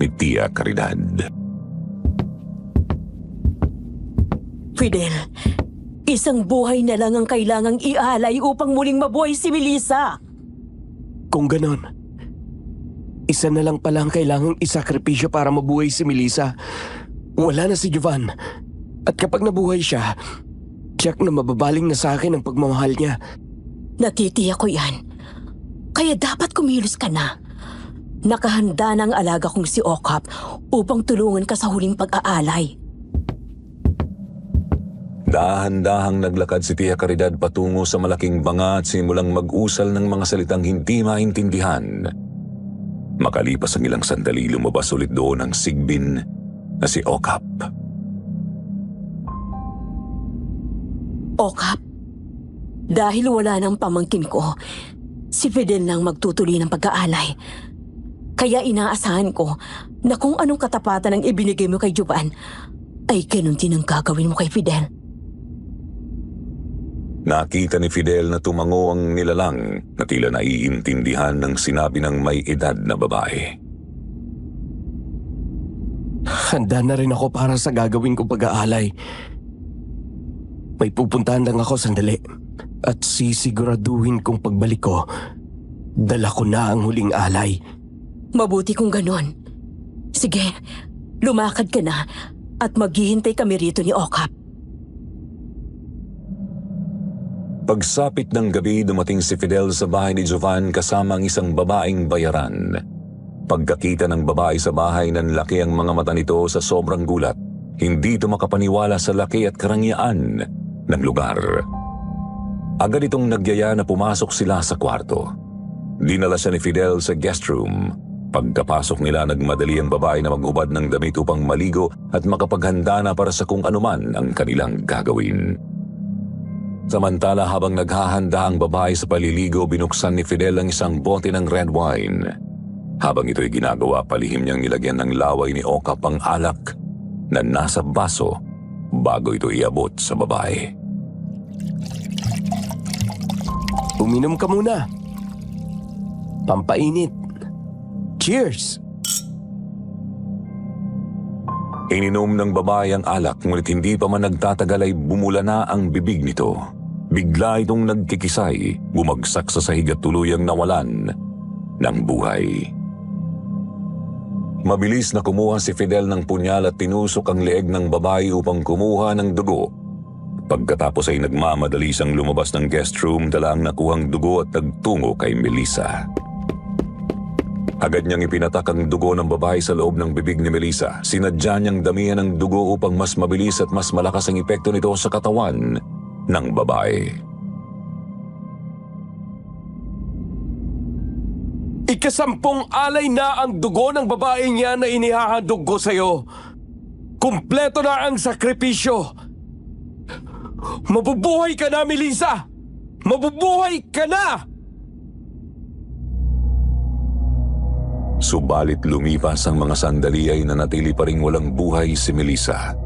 Speaker 4: ni Tia Caridad.
Speaker 6: Fidel, isang buhay na lang ang kailangang ialay upang muling mabuhay si Melissa.
Speaker 3: Kung ganon, isa na lang pala ang kailangang isakripisyo para mabuhay si Melissa. Wala na si Jovan. At kapag nabuhay siya, tiyak na mababaling na sa akin ang pagmamahal niya.
Speaker 6: Natitiyak ko yan. Kaya dapat kumilos ka na. Nakahanda na ang alaga kong si Okap upang tulungan ka sa huling pag-aalay.
Speaker 4: Dahan-dahang naglakad si Tia Caridad patungo sa malaking banga at simulang mag-usal ng mga salitang hindi maintindihan. Makalipas ang ilang sandali, lumabas ulit doon ang sigbin na si Okap.
Speaker 6: Okap, dahil wala ng pamangkin ko, si Fidel nang magtutuloy ng pag-aalay. Kaya inaasahan ko na kung anong katapatan ang ibinigay mo kay Jovan, ay ganun din ang gagawin mo kay Fidel.
Speaker 4: Nakita ni Fidel na tumango ang nilalang na tila naiintindihan ng sinabi ng may edad na babae.
Speaker 3: Handa na rin ako para sa gagawin kong pag-aalay. May pupuntahan lang ako sandali at sisiguraduhin kong pagbalik ko, dala ko na ang huling alay.
Speaker 6: Mabuti kung ganon. Sige, lumakad ka na at maghihintay kami rito ni Okap.
Speaker 4: Pagsapit ng gabi, dumating si Fidel sa bahay ni Jovan kasama ang isang babaeng bayaran. Pagkakita ng babae sa bahay, nanlaki ang mga mata nito sa sobrang gulat. Hindi ito makapaniwala sa laki at karangyaan ng lugar. Agad itong nagyaya na pumasok sila sa kwarto. Dinala siya ni Fidel sa guest room. Pagkapasok nila, nagmadali ang babae na maghubad ng damit upang maligo at makapaghanda na para sa kung anuman ang kanilang gagawin. Samantala, habang naghahanda ang babae sa paliligo, binuksan ni Fidel ang isang bote ng red wine. Habang ito'y ginagawa, palihim niyang nilagyan ng laway ni Okap ang alak na nasa baso bago ito iabot sa babae.
Speaker 3: Uminom ka muna. Pampainit. Cheers!
Speaker 4: Ininom ng babae ang alak, ngunit hindi pa man nagtatagal ay bumula na ang bibig nito. Bigla itong nagkikisay, bumagsak sa sahig at tuluyang nawalan ng buhay. Mabilis na kumuha si Fidel ng punyal at tinusok ang leeg ng babae upang kumuha ng dugo. Pagkatapos ay nagmamadali siyang lumabas ng guest room, dala ang nakuhang dugo at nagtungo kay Melissa. Agad niyang ipinatak ang dugo ng babae sa loob ng bibig ni Melissa. Sinadya niyang damihan ng dugo upang mas mabilis at mas malakas ang epekto nito sa katawan ng babae.
Speaker 3: Ika-10 alay na ang dugo ng babaeng yan na inihahandog ko sa'yo. Kumpleto na ang sakripisyo. Mabubuhay ka na, Melissa! Mabubuhay ka na!
Speaker 4: Subalit lumipas ang mga sandali ay nanatili pa ring walang buhay si Melissa.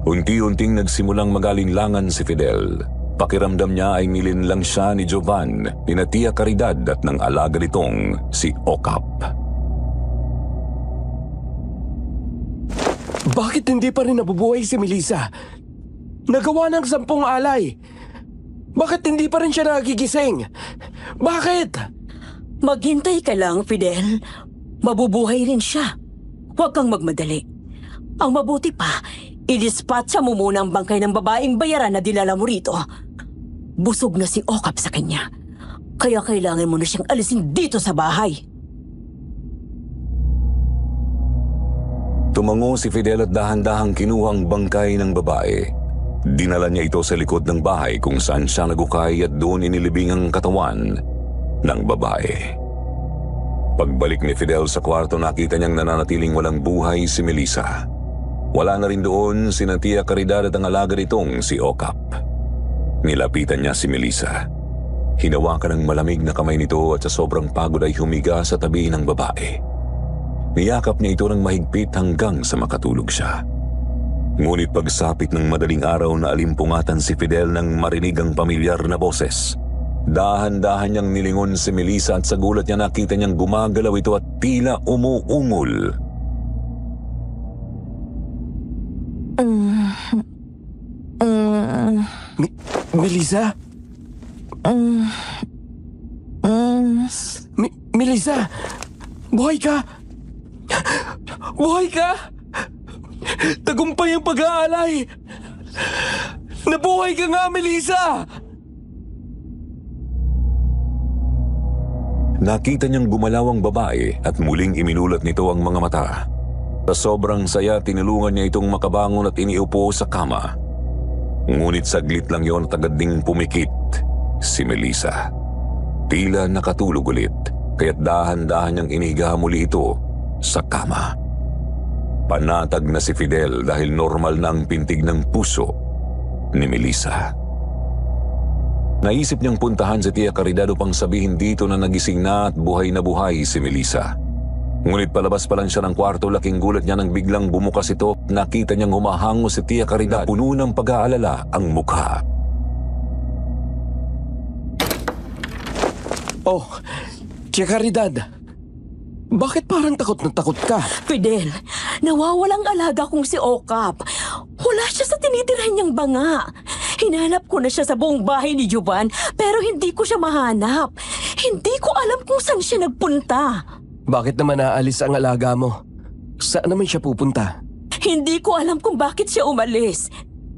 Speaker 4: Unti-unting nagsimulang magalinlangan si Fidel. Pakiramdam niya ay nilinlang siya ni Jovan, ni Tia Caridad at ng alaga nitong si Okap.
Speaker 3: Bakit hindi pa rin nabubuhay si Melissa? Nagawa ng 10 alay. Bakit hindi pa rin siya nagigising? Bakit?
Speaker 6: Maghintay ka lang, Fidel. Mabubuhay rin siya. Huwag kang magmadali. Ang mabuti pa, ilispatsa mo muna ang bangkay ng babaeng bayaran na dinala mo rito. Busog na si Okap sa kanya. Kaya kailangan mo na siyang alisin dito sa bahay.
Speaker 4: Tumango si Fidel at dahan-dahang kinuha ang bangkay ng babae. Dinala niya ito sa likod ng bahay kung saan siya nagukay at doon inilibing ang katawan ng babae. Pagbalik ni Fidel sa kwarto, nakita niyang nananatiling walang buhay si Melissa. Wala na rin doon si Tia Caridad at ang alaga nitong si Okap. Nilapitan niya si Melissa. Hinawakan ng malamig na kamay nito at sa sobrang pagod ay humiga sa tabi ng babae. Niyakap niya ito ng mahigpit hanggang sa makatulog siya. Ngunit pagsapit ng madaling araw na alimpungatan si Fidel nang marinig ang pamilyar na boses. Dahan-dahan niyang nilingon si Melissa at sa gulat niya nakita niyang gumagalaw ito at tila umuungol.
Speaker 3: Melissa? Melissa? Buhay ka? Buhay ka? Tagumpay ang pag-aalay! Nabuhay ka nga, Melissa!
Speaker 4: Nakita niyang gumalaw ang babae at muling iminulat nito ang mga mata. Sa sobrang saya, tinulungan niya itong makabangon at iniupo sa kama. Ngunit saglit lang yon at agad ding pumikit si Melissa. Tila nakatulog ulit, kaya't dahan-dahan niyang iniga muli ito sa kama. Panatag na si Fidel dahil normal na ang pintig ng puso ni Melissa. Naisip niyang puntahan si Tia Caridad upang sabihin dito na nagising na at buhay na buhay si Melissa. Ngunit palabas pa lang siya ng kwarto, laking gulat niya nang biglang bumukas ito. Nakita niyang humahango si Tia Caridad, puno ng pag-aalala ang mukha.
Speaker 3: Oh, Tia Caridad. Bakit parang takot na takot ka?
Speaker 6: Fidel, nawawalang alaga kong si Okap. Wala siya sa tinitirahan niyang banga. Hinanap ko na siya sa buong bahay ni Jovan, pero hindi ko siya mahanap. Hindi ko alam kung saan siya nagpunta.
Speaker 3: Bakit naman naalis ang alaga mo? Saan naman siya pupunta?
Speaker 6: Hindi ko alam kung bakit siya umalis.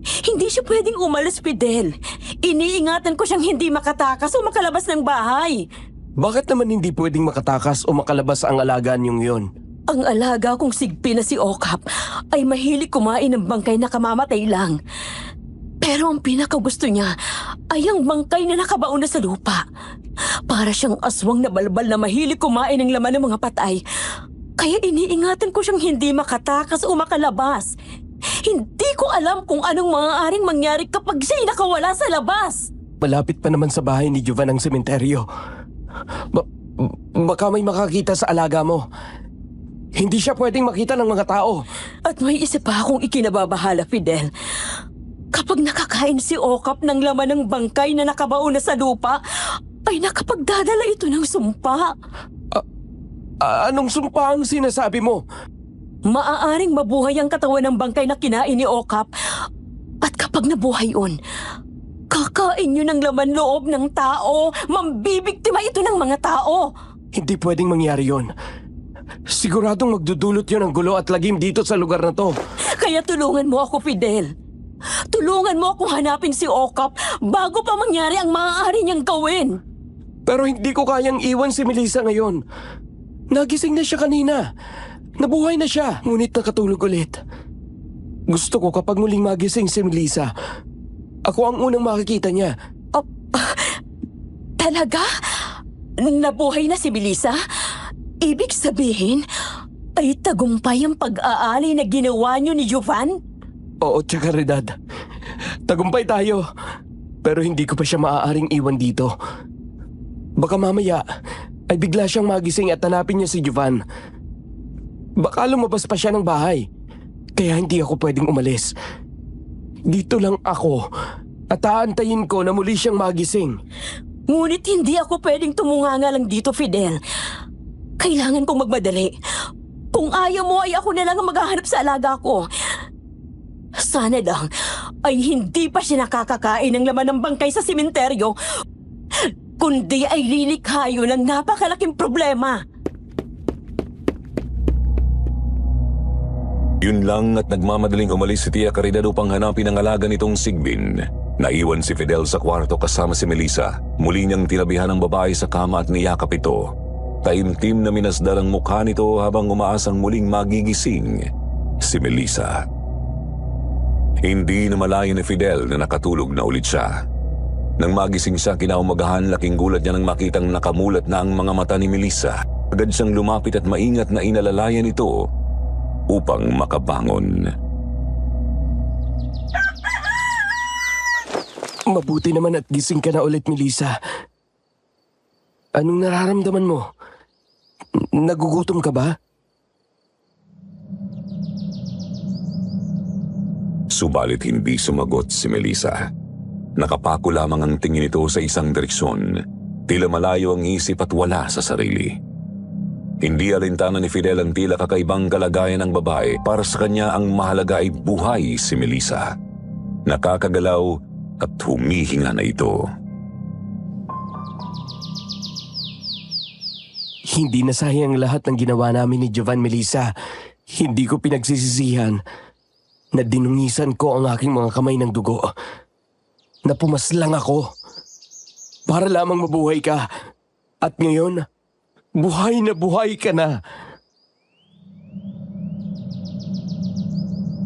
Speaker 6: Hindi siya pwedeng umalis, Fidel. Iniingatan ko siyang hindi makatakas o makalabas ng bahay.
Speaker 3: Bakit naman hindi pwedeng makatakas o makalabas ang alaga niyong yon?
Speaker 6: Ang alaga kong sigpi na si Okap ay mahilig kumain ng bangkay na kamamatay lang. Pero ang pinakagusto niya ay ang bangkay na nakabaon na sa lupa. Para siyang aswang na balbal na mahilig kumain ng laman ng mga patay. Kaya iniingatan ko siyang hindi makatakas o makalabas. Hindi ko alam kung anong maaaring mangyari kapag siya'y nakawala sa labas.
Speaker 3: Malapit pa naman sa bahay ni Jovan ang sementeryo. Baka may makakita sa alaga mo. Hindi siya pwedeng makita ng mga tao.
Speaker 6: At may isa pa akong ikinababahala, Fidel. Kapag nakakain si Okap ng laman ng bangkay na nakabaon na sa lupa, ay nakapagdadala ito ng sumpa.
Speaker 3: Anong sumpa ang sinasabi mo?
Speaker 6: Maaaring mabuhay ang katawan ng bangkay na kinain ni Okap. At kapag nabuhay yun, kakain yun ng laman loob ng tao. Mambibiktima ito ng mga tao.
Speaker 3: Hindi pwedeng mangyari yon. Siguradong magdudulot yun ng gulo at lagim dito sa lugar na to.
Speaker 6: Kaya tulungan mo ako, Fidel. Tulungan mo akong hanapin si Okap bago pa mangyari ang maaari niyang gawin.
Speaker 3: Pero hindi ko kayang iwan si Melissa ngayon. Nagising na siya kanina. Nabuhay na siya, ngunit nakatulog ulit. Gusto ko kapag muling magising si Melissa, ako ang unang makikita niya.
Speaker 6: Talaga? Nabuhay na si Melissa? Ibig sabihin, ay tagumpay ang pag-aali na ginawa niyo ni Jovan?
Speaker 3: Oo, Tia Caridad. Tagumpay tayo. Pero hindi ko pa siya maaaring iwan dito. Baka mamaya ay bigla siyang magising at hanapin niya si Jovan. Baka lumabas pa siya ng bahay. Kaya hindi ako pwedeng umalis. Dito lang ako at aantayin ko na muli siyang magising.
Speaker 6: Ngunit hindi ako pwedeng tumunganga lang dito, Fidel. Kailangan kong magmadali. Kung ayaw mo ay ako na lang ang maghahanap sa alaga ko. Sana lang ay hindi pa siya nakakakain ng laman ng bangkay sa sementeryo, kundi ay lilikha yun ng napakalaking problema.
Speaker 4: Yun lang at nagmamadaling umalis si Tia Caridad upang hanapin ang alaga nitong Sigbin. Naiwan si Fidel sa kwarto kasama si Melissa. Muli niyang tinabihan ang babae sa kama at niyakap ito. Taimtim na minasdal ang mukha nito habang umaasang muling magigising si Melissa. Hindi na malayo ni Fidel na nakatulog na ulit siya. Nang magising siya kinaumagahan, laking gulat niya nang makitang nakamulat na ang mga mata ni Melissa. Agad siyang lumapit at maingat na inalalayan ito upang makabangon.
Speaker 3: Mabuti naman at gising ka na ulit, Melissa. Anong nararamdaman mo? Nagugutom ka ba?
Speaker 4: Subalit hindi sumagot si Melissa. Nakapako lamang ang tingin nito sa isang direksyon. Tila malayo ang isip at wala sa sarili. Hindi alintana ni Fidel ang tila kakaibang kalagayan ng babae. Para sa kanya ang mahalaga ay buhay si Melissa. Nakakagalaw at humihinga na ito.
Speaker 3: Hindi nasayang lahat ng ginawa namin ni Jovan, Melissa. Hindi ko pinagsisisihan na dinungisan ko ang aking mga kamay ng dugo. Napumaslang ako para lamang mabuhay ka. At ngayon, buhay na buhay ka na.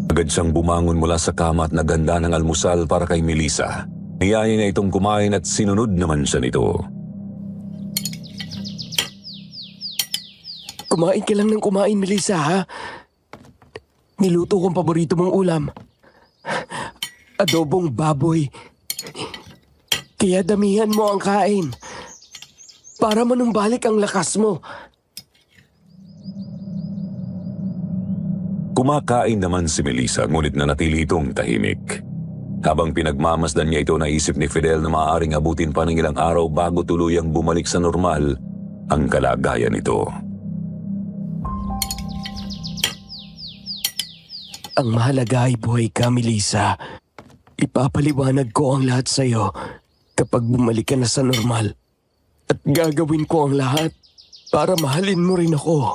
Speaker 4: Agad siyang bumangon mula sa kama at naganda ng almusal para kay Melissa. Niyaya niya itong kumain at sinunod naman siya nito.
Speaker 3: Kumain ka lang ng kumain, Melissa, ha? Niluto kong paborito mong ulam. Adobong baboy. Kaya damihan mo ang kain. Para manumbalik ang lakas mo.
Speaker 4: Kumakain naman si Melissa ngunit nanatili itong tahimik. Habang pinagmamasdan niya ito, naisip ni Fidel na maaaring abutin pa ng ilang araw bago tuluyang bumalik sa normal ang kalagayan nito.
Speaker 3: Ang mahalaga ay buhay ka, Melissa. Ipapaliwanag ko ang lahat sa'yo kapag bumalik ka na sa normal. At gagawin ko ang lahat para mahalin mo rin ako.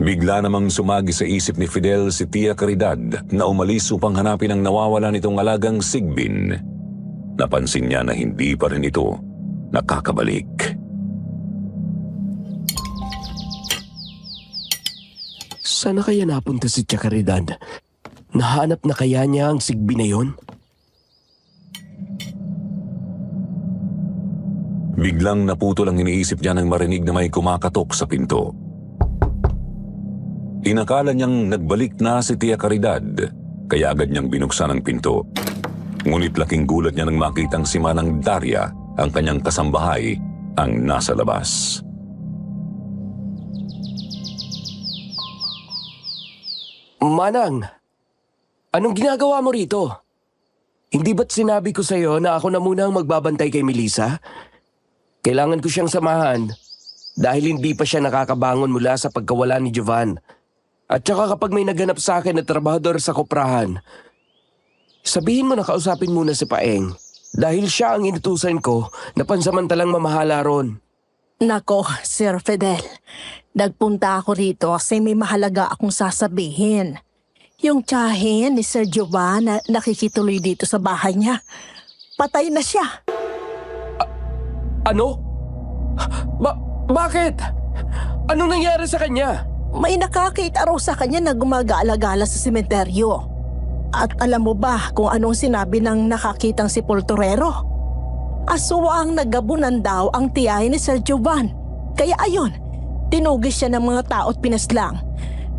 Speaker 4: Bigla namang sumagi sa isip ni Fidel si Tia Caridad na umalis upang hanapin ang nawawala nitong alagang Sigbin. Napansin niya na hindi pa rin ito nakakabalik.
Speaker 3: Sana kaya napunta si Tia Caridad? Nahanap na kaya niya ang Sigbin na yon?
Speaker 4: Biglang naputol ang iniisip niya nang marinig na may kumakatok sa pinto. Inakala niyang nagbalik na si Tia Caridad, kaya agad niyang binuksan ang pinto. Ngunit laking gulat niya nang makitang si Manang Daria, ang kanyang kasambahay, ang nasa labas.
Speaker 3: Manang, anong ginagawa mo rito? Hindi ba't sinabi ko sa'yo na ako na muna ang magbabantay kay Melissa? Kailangan ko siyang samahan dahil hindi pa siya nakakabangon mula sa pagkawala ni Jovan. At saka kapag may naghanap sa akin na trabahador sa koprahan, sabihin mo na kausapin muna si Paeng dahil siya ang inutusan ko na pansamantalang mamahala ron.
Speaker 6: Nako, Sir Fidel. Nagpunta ako rito kasi may mahalaga akong sasabihin. Yung tiyahin ni Sir Jovan na nakikituloy dito sa bahay niya, patay na siya.
Speaker 3: Ano? Bakit? Anong nangyari sa kanya?
Speaker 6: May nakakita raw sa kanya na gumagala-gala sa sementeryo. At alam mo ba kung anong sinabi ng nakakitang sepulturero? Aswang nagabunan daw ang tiyahin ni Sir Jovan. Kaya ayun, tinugis siya ng mga tao at pinaslang.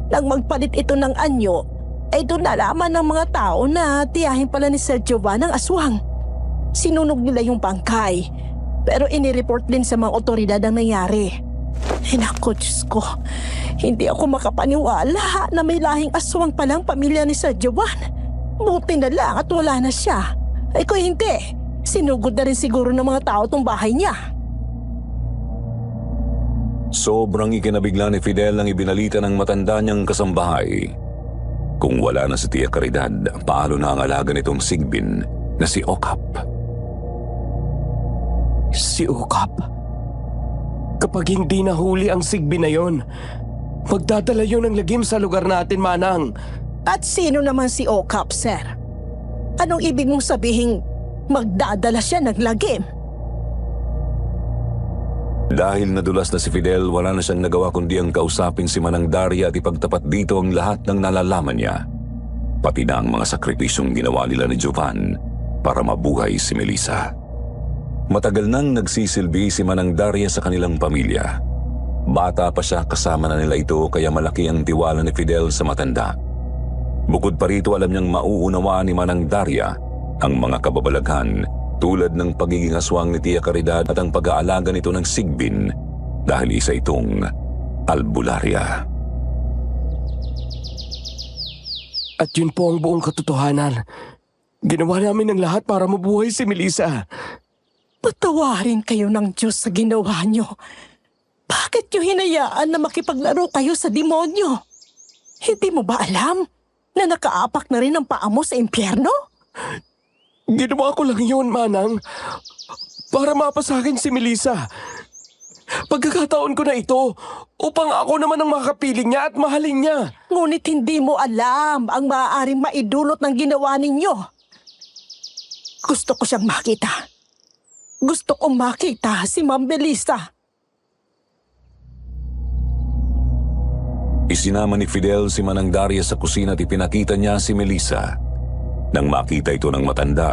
Speaker 6: Nang magpalit ito ng anyo, ay doon nalaman ng mga tao na tiyahin pala ni Sir Jovan ang aswang. Sinunog nila yung bangkay, pero inireport din sa mga otoridad ang nangyari. Ay naku, Diyos ko, hindi ako makapaniwala na may lahing aswang palang pamilya ni Sir Jovan. Buti na lang at wala na siya. Ay kung hindi, sinugod na rin siguro ng mga tao tong bahay niya.
Speaker 4: Sobrang ikinabigla ni Fidel ang ibinalita ng matanda niyang kasambahay. Kung wala na si Tia Caridad, paano na ang alaga nitong Sigbin na si Okap?
Speaker 3: Si Okap? Kapag hindi nahuli ang Sigbin na yon, magdadala yun ng lagim sa lugar natin, Manang.
Speaker 6: At sino naman si Okap, sir? Anong ibig mong sabihin magdadala siya ng lagim?
Speaker 4: Dahil nadulas na si Fidel, wala na siyang nagawa kundi ang kausapin si Manang Daria at ipagtapat dito ang lahat ng nalalaman niya. Pati na ang mga sakripisyong ginawa nila ni Jovan para mabuhay si Melissa. Matagal nang nagsisilbi si Manang Daria sa kanilang pamilya. Bata pa siya, kasama na nila ito, kaya malaki ang tiwala ni Fidel sa matanda. Bukod pa rito, alam niyang mauunawaan ni Manang Daria ang mga kababalaghan tulad ng pagiging aswang ni Tia Caridad at ang pag-aalaga nito ng Sigbin dahil isa itong albularya.
Speaker 3: At yun po ang buong katotohanan. Ginawa namin ang lahat para mabuhay si Melissa.
Speaker 6: Patawarin kayo ng Diyos sa ginawa nyo. Bakit nyo hinayaan na makipaglaro kayo sa demonyo? Hindi mo ba alam na nakaapak na rin ang paa mo sa impyerno?
Speaker 3: Ginawa ko lang yun, Manang. Para mapasakin si Melissa. Pagkakataon ko na ito upang ako naman ang makapiling niya at mahalin niya.
Speaker 6: Ngunit hindi mo alam ang maaaring maidulot ng ginawa ninyo. Gusto ko siyang makita. Gusto kong makita si Ma'am Melissa.
Speaker 4: Isinama ni Fidel si Manang Daria sa kusina at ipinakita niya si Melissa. Nang makita ito ng matanda,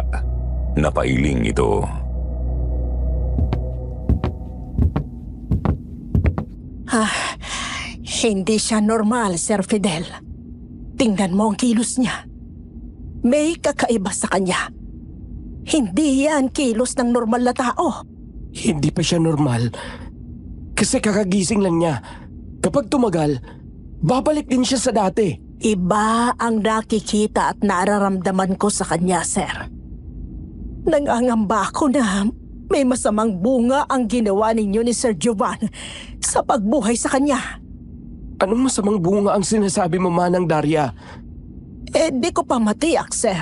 Speaker 4: napailing ito.
Speaker 6: Hindi siya normal, Sir Fidel. Tingnan mo ang kilos niya. May kakaiba sa kanya. Hindi yan kilos ng normal na tao.
Speaker 3: Hindi pa siya normal. Kasi kakagising lang niya. Kapag tumagal, babalik din siya sa dati.
Speaker 6: Iba ang nakikita at nararamdaman ko sa kanya, Sir. Nangangamba ako na may masamang bunga ang ginawa ninyo ni Sir Jovan sa pagbuhay sa kanya.
Speaker 3: Anong masamang bunga ang sinasabi mo, Manang Daria?
Speaker 6: Di ko pa matiyak, Sir.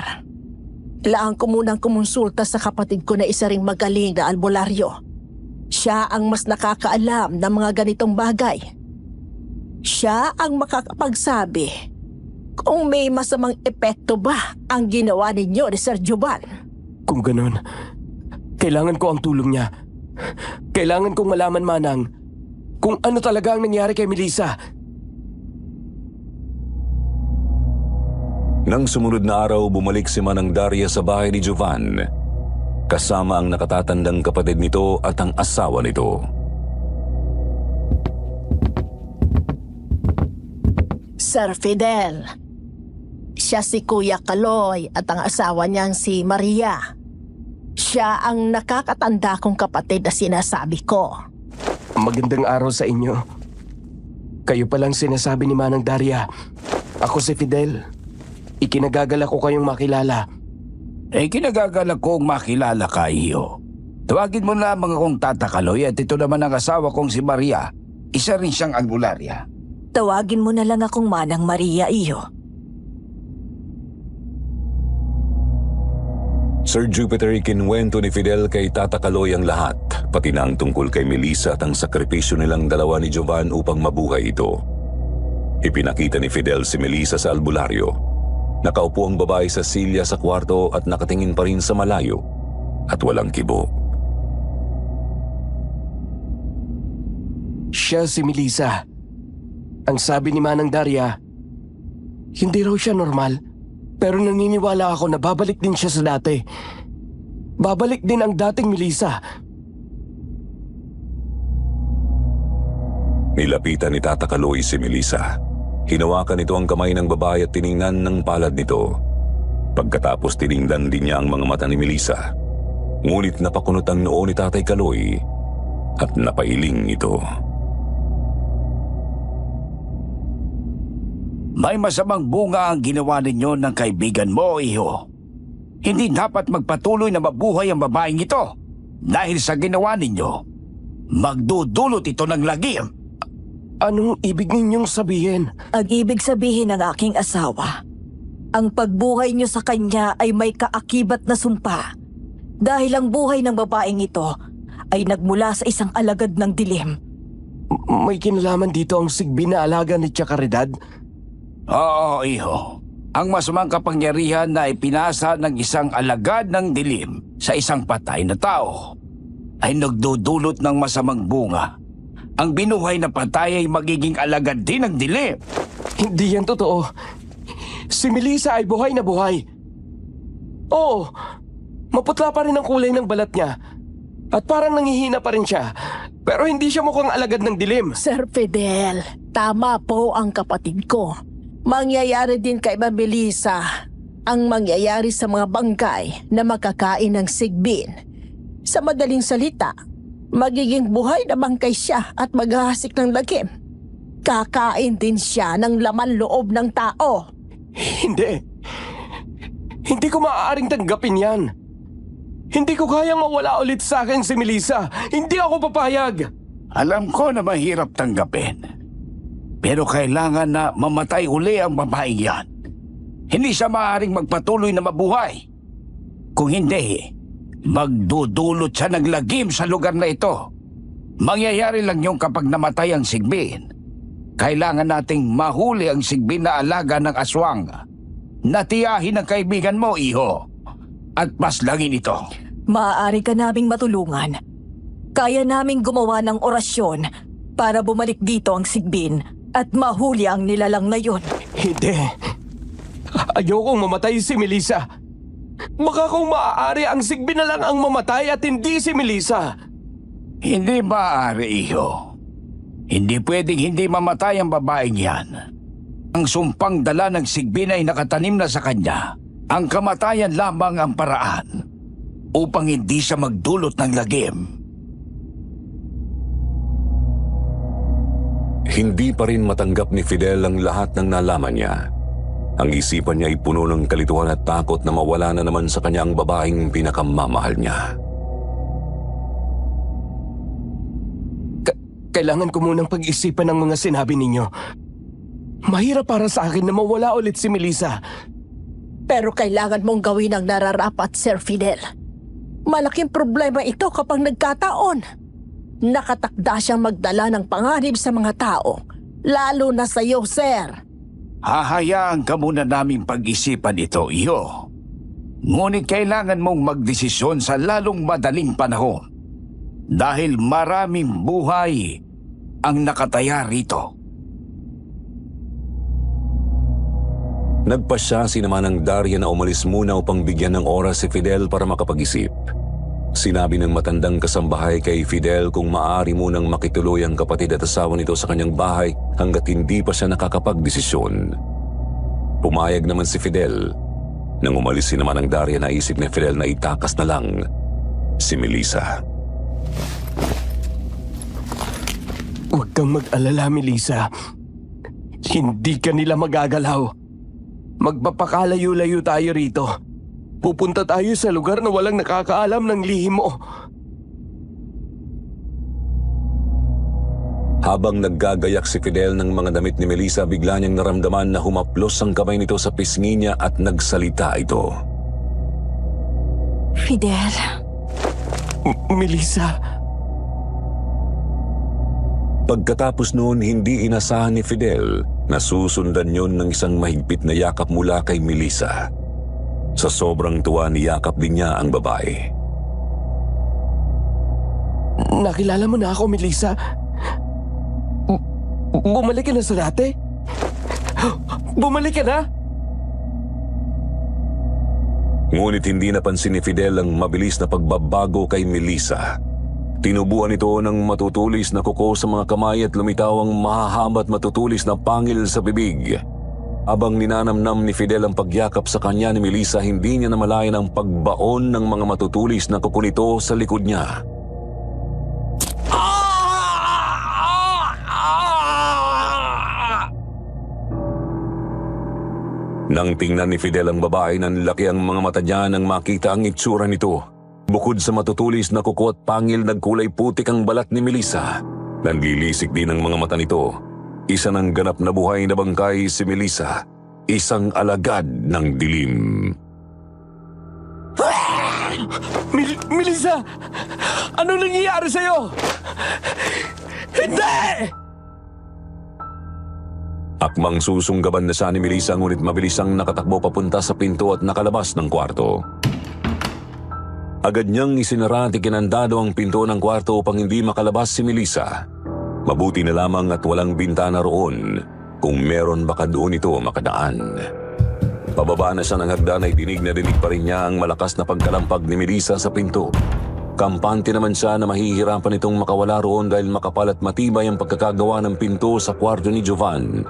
Speaker 6: Kailangan ko munang kumonsulta sa kapatid ko na isa ring magaling na albularyo. Siya ang mas nakakaalam ng mga ganitong bagay. Siya ang makakapagsabi kung may masamang epekto ba ang ginawa ninyo ni Sir Jovan.
Speaker 3: Kung ganun, kailangan ko ang tulong niya. Kailangan kong malaman, Manang, kung ano talaga ang nangyari kay Melissa.
Speaker 4: Nang sumunod na araw, bumalik si Manang Daria sa bahay ni Jovan, kasama ang nakatatandang kapatid nito at ang asawa nito.
Speaker 6: Sir Fidel, siya si Kuya Kaloy at ang asawa niyang si Maria. Siya ang nakakatanda kong kapatid na sinasabi ko.
Speaker 3: Magandang araw sa inyo. Kayo palang sinasabi ni Manang Daria. Ako si Fidel. Ikinagagalak ko kayong makilala.
Speaker 8: Kinagagalak kong makilala ka, iyo. Tawagin mo lamang akong Tata Kaloy at ito naman ang asawa kong si Maria. Isa rin siyang albularya.
Speaker 5: Tawagin mo na lang akong Manang Maria, iyo.
Speaker 4: Sir Jupiter, ikinwento ni Fidel kay Tata Kaloy ang lahat, pati na ang tungkol kay Melissa at ang sakripisyo nilang dalawa ni Jovan upang mabuhay ito. Ipinakita ni Fidel si Melissa sa albularyo. Nakaupo ang babae sa silya sa kwarto at nakatingin pa rin sa malayo at walang kibo.
Speaker 3: Siya si Melissa. Ang sabi ni Manang Daria, hindi raw siya normal, pero naniniwala ako na babalik din siya sa dati. Babalik din ang dating Melissa.
Speaker 4: Nilapitan ni Tata Kaloy si Melissa. Hinawakan nito ang kamay ng babae at tiningnan ng palad nito. Pagkatapos tiningnan din niya ang mga mata ni Melissa. Ngunit napakunot ang noo ni Tatay Kaloy at napailing ito.
Speaker 8: May masamang bunga ang ginawa ninyo ng kaibigan mo, iho. Hindi dapat magpatuloy na mabuhay ang babaeng ito. Dahil sa ginawa ninyo, magdudulot ito ng lagim.
Speaker 3: Anong ibig ninyong sabihin?
Speaker 5: Ang ibig sabihin ng aking asawa, ang pagbuhay niyo sa kanya ay may kaakibat na sumpa. Dahil ang buhay ng babaeng ito ay nagmula sa isang alagad ng dilim.
Speaker 3: May kinalaman dito ang sigbi na alaga ni Chakaridad?
Speaker 8: Oo, iho. Ang masamang kapangyarihan na ipinasa ng isang alagad ng dilim sa isang patay na tao ay nagdudulot ng masamang bunga. Ang binuhay na patay ay magiging alagad din ng dilim.
Speaker 3: Hindi yan totoo. Si Melissa ay buhay na buhay. Oo, maputla pa rin ang kulay ng balat niya. At parang nangihina pa rin siya. Pero hindi siya mukhang alagad ng dilim.
Speaker 6: Sir Fidel, tama po ang kapatid ko. Mangyayari din kay Ma'am Melissa ang mangyayari sa mga bangkay na makakain ng sigbin. Sa madaling salita, magiging buhay na bangkay siya at maghahasik ng lagim. Kakain din siya ng laman loob ng tao.
Speaker 3: Hindi. Hindi ko maaaring tanggapin yan. Hindi ko kayang mawala ulit sa akin si Melissa. Hindi ako papayag.
Speaker 8: Alam ko na mahirap tanggapin. Pero kailangan na mamatay uli ang babaeng yan. Hindi siya maaaring magpatuloy na mabuhay. Kung hindi, magdudulot siya ng lagim sa lugar na ito. Mangyayari lang yung kapag namatay ang Sigbin. Kailangan nating mahuli ang Sigbin na alaga ng aswang. Natiyahin ang kaibigan mo, iho. At paslangin ito.
Speaker 6: Maaari ka naming matulungan. Kaya naming gumawa ng orasyon para bumalik dito ang Sigbin at mahuli ang nilalang na yun.
Speaker 3: Hindi. Ayokong mamatay si Melissa. Baka kung maaari ang Sigbin na lang ang mamatay at hindi si Melissa.
Speaker 8: Hindi maaari, iho. Hindi pwedeng hindi mamatay ang babaeng yan. Ang sumpang dala ng Sigbin ay nakatanim na sa kanya. Ang kamatayan lamang ang paraan upang hindi siya magdulot ng lagim.
Speaker 4: Hindi pa rin matanggap ni Fidel ang lahat ng nalaman niya. Ang isipan niya ay puno ng kalituhan at takot na mawala na naman sa kanya ang babaeng pinakamamahal niya.
Speaker 3: Kailangan ko munang pag-isipan ng mga sinabi ninyo. Mahirap para sa akin na mawala ulit si Melissa.
Speaker 6: Pero kailangan mong gawin ang nararapat, Sir Fidel. Malaking problema ito kapag nagkataon. Nakatakda siyang magdala ng panganib sa mga tao, lalo na sa iyo, Sir.
Speaker 8: Hahayaan ka muna naming pag-isipan ito, iho. Ngunit kailangan mong magdesisyon sa lalong madaling panahon. Dahil maraming buhay ang nakataya rito.
Speaker 4: Nagpasya si naman ng Daria na umalis muna upang bigyan ng oras si Fidel para makapag-isip. Sinabi ng matandang kasambahay kay Fidel kung maaari munang makituloy ang kapatid at asawa nito sa kanyang bahay hanggat hindi pa siya nakakapag-desisyon. Pumayag naman si Fidel. Nang umalis si naman ng Daria, naisip ni Fidel na itakas na lang si Melissa.
Speaker 3: Huwag kang mag-alala, Melissa. Hindi ka nila magagalaw. Magpapakalayo-layo tayo rito. Pupunta tayo sa lugar na walang nakakaalam ng lihim mo.
Speaker 4: Habang naggagayak si Fidel ng mga damit ni Melissa, bigla niyang naramdaman na humaplos ang kamay nito sa pisngi niya at nagsalita ito.
Speaker 5: Fidel,
Speaker 3: Melissa.
Speaker 4: Pagkatapos noon, hindi inasahan ni Fidel na susundan yon ng isang mahigpit na yakap mula kay Melissa. Sa sobrang tuwa, niyakap din niya ang babae.
Speaker 3: Nakilala mo na ako, Melissa. Bumalik ka na sa dati? Bumalik ka na?
Speaker 4: Ngunit hindi napansin ni Fidel ang mabilis na pagbabago kay Melissa. Tinubuan ito ng matutulis na kuko sa mga kamay at lumitaw ang mahahaba at matutulis na pangil sa bibig. Habang ninanamnam ni Fidel ang pagyakap sa kanya ni Melissa, hindi niya namalayan ang pagbaon ng mga matutulis na kuko nito sa likod niya. Nang tingnan ni Fidel ang babae, nanlaki ang mga mata niya nang makita ang itsura nito. Bukod sa matutulis na kuko at pangil, nagkulay putik ang balat ni Melissa. Nanlilisik din ang mga mata nito. Isa ng ganap na buhay na bangkay si Melissa, isang alagad ng dilim.
Speaker 3: Melissa! Anong nangyayari sa'yo? Hindi!
Speaker 4: Akmang susunggaban na siya ni Melissa, ngunit mabilis ang nakatakbo papunta sa pinto at nakalabas ng kwarto. Agad niyang isinara at ikinandado ang pinto ng kwarto upang hindi makalabas si Melissa. Mabuti na lamang at walang bintana roon kung meron baka doon ito makadaan. Pababa na siya ng hagdan ay dinig na dinig pa rin niya ang malakas na pagkalampag ni Melissa sa pinto. Kampante naman siya na mahihirapan itong makawala roon dahil makapal at matibay ang pagkakagawa ng pinto sa kwarto ni Jovan.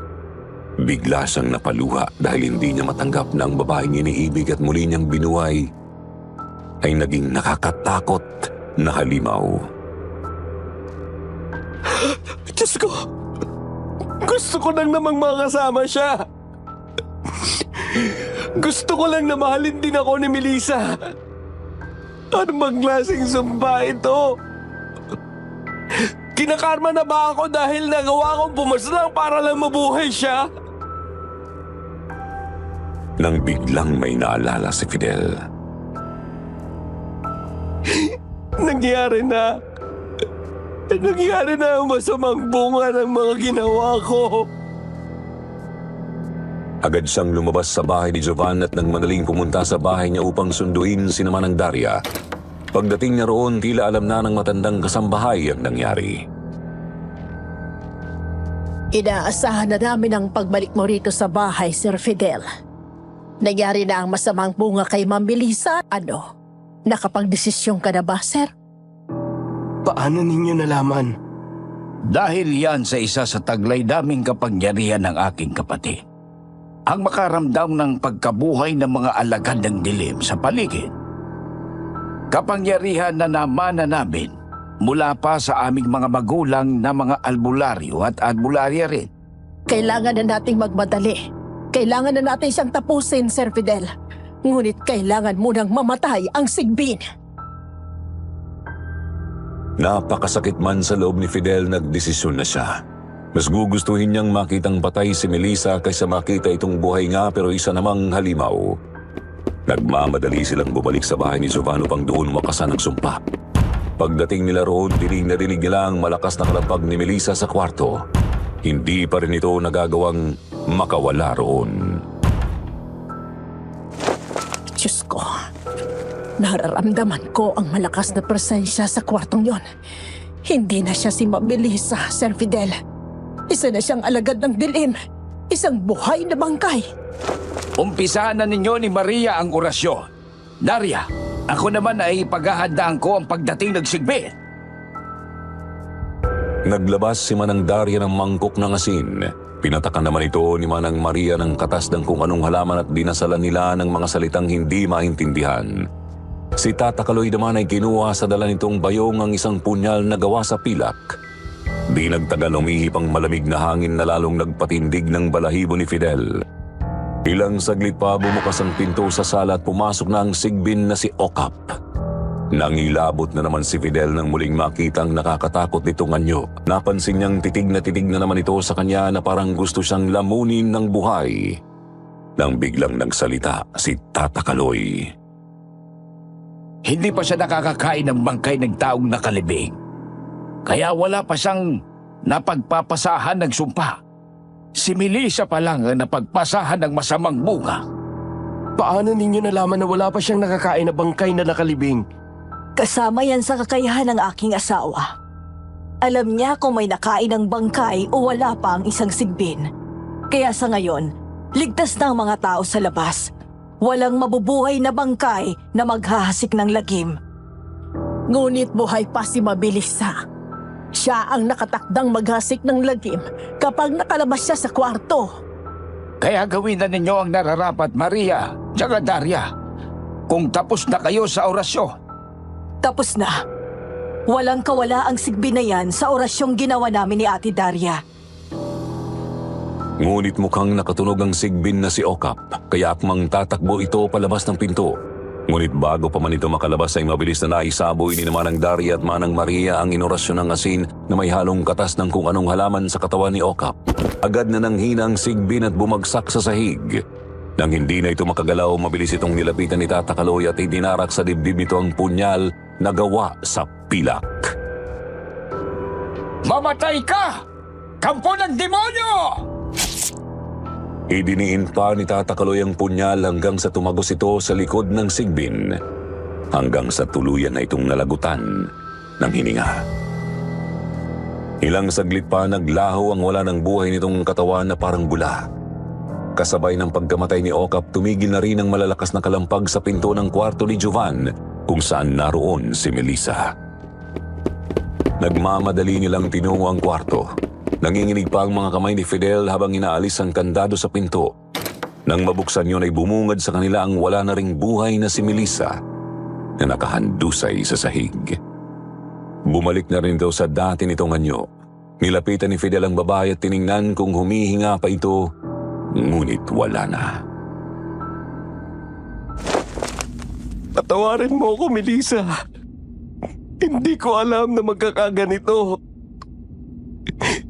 Speaker 4: Bigla siyang napaluha dahil hindi niya matanggap na ang babaeng iniibig at muli niyang binuhay ay naging nakakatakot na halimaw.
Speaker 3: Diyos ko! Gusto ko nang namang makasama siya! Gusto ko lang na mahalin din ako ni Melissa. Ano bang klaseng sumpa ito? Kinakarma na ba ako dahil nagawa kong pumaslang para lang mabuhay siya?
Speaker 4: Nang biglang may naalala si Fidel.
Speaker 3: Nangyari na ang masamang bunga ng mga ginawa ko.
Speaker 4: Agad siyang lumabas sa bahay ni Jovan at nang madaling pumunta sa bahay niya upang sunduin si Manang Daria. Pagdating niya roon, tila alam na ng matandang kasambahay ang nangyari.
Speaker 6: Inaasahan na namin ang pagbalik mo rito sa bahay, Sir Fidel. Nangyari na ang masamang bunga kay Ma'am Melissa. Ano? Nakapagdesisyon ka na ba, Sir?
Speaker 3: Paano ninyo nalaman?
Speaker 8: Dahil yan sa isa sa taglay daming kapangyarihan ng aking kapatid. Ang makaramdam ng pagkabuhay ng mga alagad ng dilim sa paligid. Kapangyarihan na namana namin mula pa sa aming mga magulang na mga albularyo at albularya rin.
Speaker 6: Kailangan na nating magmadali. Kailangan na natin siyang tapusin, Sir Fidel. Ngunit kailangan munang mamatay ang Sigbin.
Speaker 4: Napakasakit man sa loob ni Fidel, nagdesisyon na siya. Mas gugustuhin niyang makitang patay si Melissa kaysa makita itong buhay nga pero isa namang halimaw. Nagmamadali silang bumalik sa bahay ni Jovan upang doon makasan ang sumpa. Pagdating nila roon, dinig na dinig nila ang malakas na kalapag ni Melissa sa kwarto. Hindi pa rin ito nagagawang makawala roon.
Speaker 6: Diyos ko, nararamdaman ko ang malakas na presensya sa kwartong yon. Hindi na siya si Ma'am Melissa, Sir Fidel. Isa na siyang alagad ng dilim. Isang buhay na bangkay.
Speaker 8: Umpisahan na ninyo ni Maria ang orasyon. Daria, ako naman ay paghahandaan ko ang pagdating ng Sigbin.
Speaker 4: Naglabas si Manang Daria ng mangkok ng asin. Pinatakan naman ito ni Manang Maria ng katas ng kung anong halaman at dinasalan nila ng mga salitang hindi maintindihan. Si Tata Kaloy naman ay kinuha sa dala nitong bayong ang isang punyal na gawa sa pilak. Di nagtagal umihip ang malamig na hangin na lalong nagpatindig ng balahibo ni Fidel. Ilang saglit pa bumukas ang pinto sa sala at pumasok na ang Sigbin na si Okap. Nangilabot na naman si Fidel nang muling makita ang nakakatakot nitong anyo. Napansin niyang titig na naman ito sa kanya na parang gusto siyang lamunin ng buhay. Nang biglang nagsalita si Tata Kaloy.
Speaker 8: Hindi pa siya nakakakain ng bangkay ng taong nakalibing. Kaya wala pa siyang napagpapasahan ng sumpa. Si Melissa pa lang ang napagpasahan ng masamang bunga.
Speaker 3: Paano ninyo nalaman na wala pa siyang nakakain na bangkay na nakalibing?
Speaker 5: Kasama yan sa kakayahan ng aking asawa. Alam niya kung may nakain ng bangkay o wala pa ang isang sigbin. Kaya sa ngayon, ligtas na ang mga tao sa labas. Walang mabubuhay na bangkay na maghahasik ng lagim.
Speaker 6: Ngunit buhay pa si Ma'am Melissa. Siya ang nakatakdang maghasik ng lagim kapag nakalabas siya sa kwarto.
Speaker 8: Kaya gawin na ninyo ang nararapat, Maria, tsaka Daria. Kung tapos na kayo sa orasyon.
Speaker 5: Tapos na. Walang kawala ang sigbin na yan sa orasyong ginawa namin ni Ate Daria.
Speaker 4: Ngunit mukhang nakatunog ang Sigbin na si Okap, kaya akmang tatakbo ito palabas ng pinto. Ngunit bago pa man ito makalabas ay mabilis na naisaboy ni Manang Daria at Manang Maria ang inorasyon ng asin na may halong katas ng kung anong halaman sa katawan ni Okap. Agad na nanghina ang Sigbin at bumagsak sa sahig. Nang hindi na ito makagalaw, mabilis itong nilapitan ni Tata Kaloy at idinarak sa dibdib nito ang punyal na gawa sa pilak.
Speaker 8: Mamatay ka! Kampo ng demonyo!
Speaker 4: Idiniin pa ni Tata Kaloy ang punyal hanggang sa tumagos ito sa likod ng Sigbin. Hanggang sa tuluyan na itong nalagutan ng hininga. Ilang saglit pa naglaho ang wala ng buhay nitong katawan na parang bula. Kasabay ng pagkamatay ni Okap, tumigil na rin ang malalakas na kalampag sa pinto ng kwarto ni Jovan kung saan naroon si Melissa. Nagmamadali nilang tinungo ang kwarto. Nanginginig pa ang mga kamay ni Fidel habang inaalis ang kandado sa pinto. Nang mabuksan yun ay bumungad sa kanila ang wala na ring buhay na si Melissa na nakahandusay sa sahig. Bumalik na rin daw sa dati nitong anyo. Nilapitan ni Fidel ang babae at tiningnan kung humihinga pa ito, ngunit wala na.
Speaker 3: Patawarin mo ako, Melissa. Hindi ko alam na magkakaganito.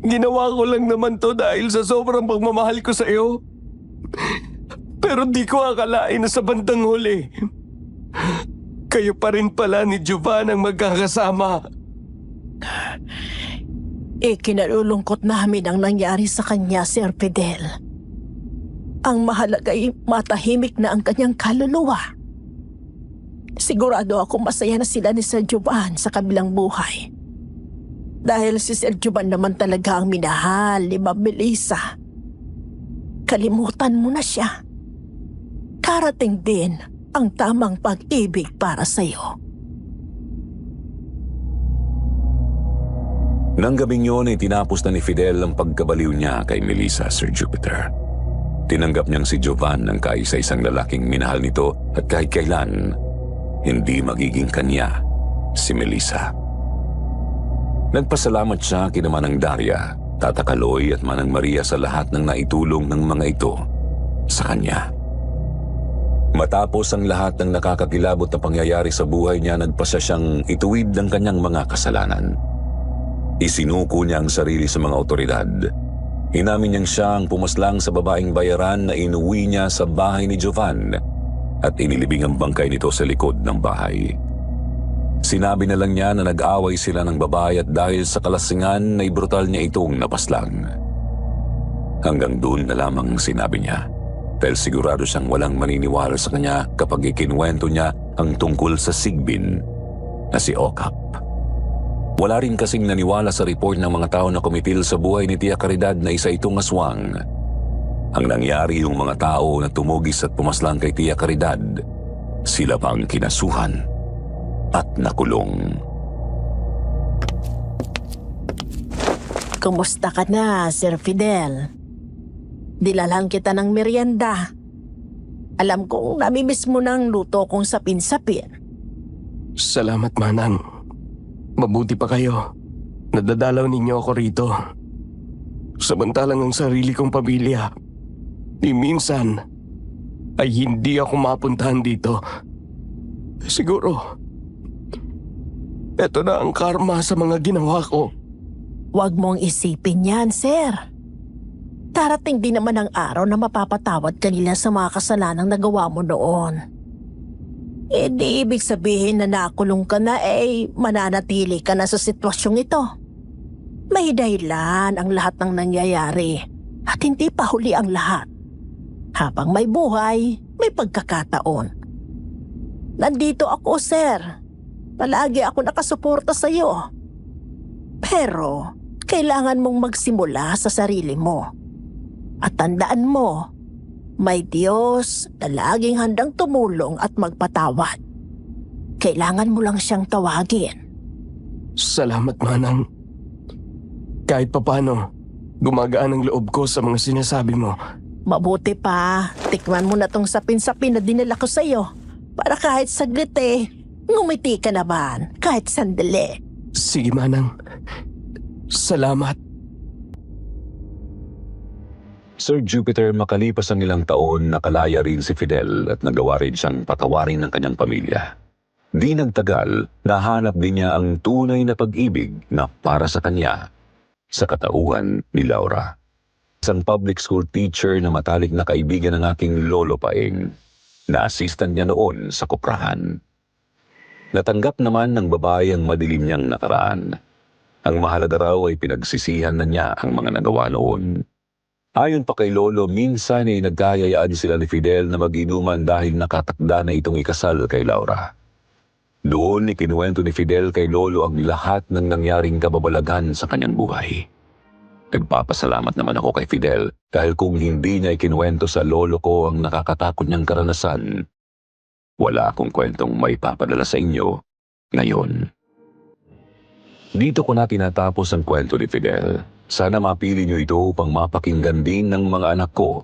Speaker 3: Ginawa ko lang naman to dahil sa sobrang pagmamahal ko sa iyo. Pero di ko akalain na sa bandang huli, kayo pa rin pala ni Jovan ang magkakasama.
Speaker 6: Kinalulungkot namin ang nangyari sa kanya, Sir Fidel. Ang mahalaga ay matahimik na ang kanyang kaluluwa. Sigurado ako masaya na sila ni Sir Jovan sa kabilang buhay. Dahil si Sir Jovan naman talaga ang minahal ni Ma'am Melissa. Kalimutan mo na siya. Karating din ang tamang pag-ibig para sa'yo.
Speaker 4: Nang gabing yun ay tinapos na ni Fidel ang pagkabaliw niya kay Melissa, Sir Jupiter. Tinanggap niyang si Jovan ang kaisa-isang lalaking minahal nito at kahit kailan, hindi magiging kanya si Melissa. Nagpasalamat siya kina Manang Daria, Tata Kaloy at Manang Maria sa lahat ng naitulong ng mga ito sa kanya. Matapos ang lahat ng nakakakilabot na pangyayari sa buhay niya, nagpasya siyang ituwid ng kanyang mga kasalanan. Isinuko niya ang sarili sa mga otoridad. Inamin niyang siya ang pumaslang sa babaeng bayaran na inuwi niya sa bahay ni Jovan at inilibing ang bangkay nito sa likod ng bahay. Sinabi na lang niya na nag-away sila ng babae at dahil sa kalasingan ay brutal niya itong napaslang. Hanggang doon na lamang sinabi niya dahil sigurado siyang walang maniniwala sa kanya kapag ikinuwento niya ang tungkol sa sigbin na si Okap. Wala rin kasing naniwala sa report ng mga tao na kumitil sa buhay ni Tia Caridad na isa itong aswang. Ang nangyari yung mga tao na tumugis at pumaslang kay Tia Caridad, sila pang kinasuhan at nakulong.
Speaker 6: Kumusta ka na, Sir Fidel? Dilalang kita ng merienda. Alam kong namimiss mo ng luto kong sapin-sapin.
Speaker 3: Salamat, Manang. Mabuti pa kayo. Nadadalaw ninyo ako rito. Samantalang ang sarili kong pamilya, ni minsan, ay hindi ako mapuntahan dito. Siguro, eto na ang karma sa mga ginawa ko.
Speaker 6: Huwag mong isipin yan, sir. Darating din naman ang araw na mapapatawad ka nila sa mga kasalanang nagawa mo noon. Di ibig sabihin na nakulong ka na mananatili ka na sa sitwasyong ito. May dahilan ang lahat ng nangyayari at hindi pa huli ang lahat. Habang may buhay, may pagkakataon. Nandito ako, sir. Palagi ako nakasuporta sa iyo. Pero, kailangan mong magsimula sa sarili mo. At tandaan mo, may Diyos na laging handang tumulong at magpatawad. Kailangan mo lang siyang tawagin.
Speaker 3: Salamat, Manang. Kahit papano, gumagaan ang loob ko sa mga sinasabi mo.
Speaker 6: Mabuti pa, tikman mo na tong sapin-sapin na dinala ko sa iyo. Para kahit saglit ngumiti ka naman, kahit sandali.
Speaker 3: Sige, Manang. Salamat.
Speaker 4: Sir Jupiter, makalipas ang ilang taon, nakalaya rin si Fidel at nagawa rin siyang patawarin ng kanyang pamilya. Di nagtagal, nahanap din niya ang tunay na pag-ibig na para sa kanya, sa katauhan ni Laura. Isang public school teacher na matalik na kaibigan ng aking lolo Paeng, na assistant niya noon sa koprahan. Natanggap naman ng babae ang madilim niyang nakaraan. Ang mahalaga raw ay pinagsisihan na niya ang mga nagawa noon. Ayon pa kay Lolo, minsan ay nagkayayaan sila ni Fidel na mag-inuman dahil nakatakda na itong ikasal kay Laura. Doon ikinuwento ni Fidel kay Lolo ang lahat ng nangyaring kababalagan sa kanyang buhay. Nagpapasalamat naman ako kay Fidel dahil kung hindi niya ikinuwento sa Lolo ko ang nakakatakot niyang karanasan, wala akong kwentong may papadala sa inyo ngayon. Dito ko na tinatapos ang kwento ni Fidel. Sana mapili niyo ito upang mapakinggan din ng mga anak ko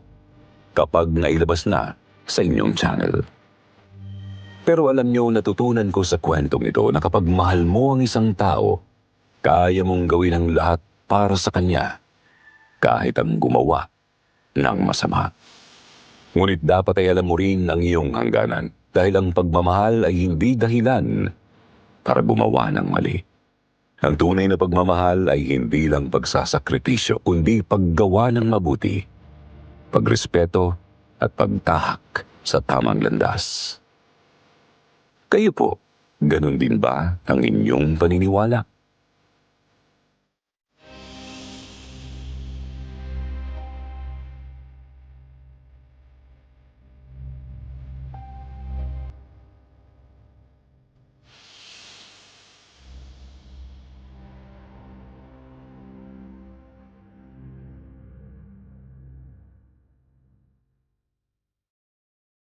Speaker 4: kapag nailabas na sa inyong channel. Pero alam niyo, natutunan ko sa kwentong ito na kapag mahal mo ang isang tao, kaya mong gawin ang lahat para sa kanya, kahit ang gumawa ng masama. Ngunit dapat ay alam mo rin ang iyong hangganan. dahil ang pagmamahal ay hindi dahilan para gumawa ng mali. Ang tunay na pagmamahal ay hindi lang pagsasakripisyo, kundi paggawa ng mabuti, pagrespeto at pagtahak sa tamang landas. Kayo po, ganun din ba ang inyong paniniwala?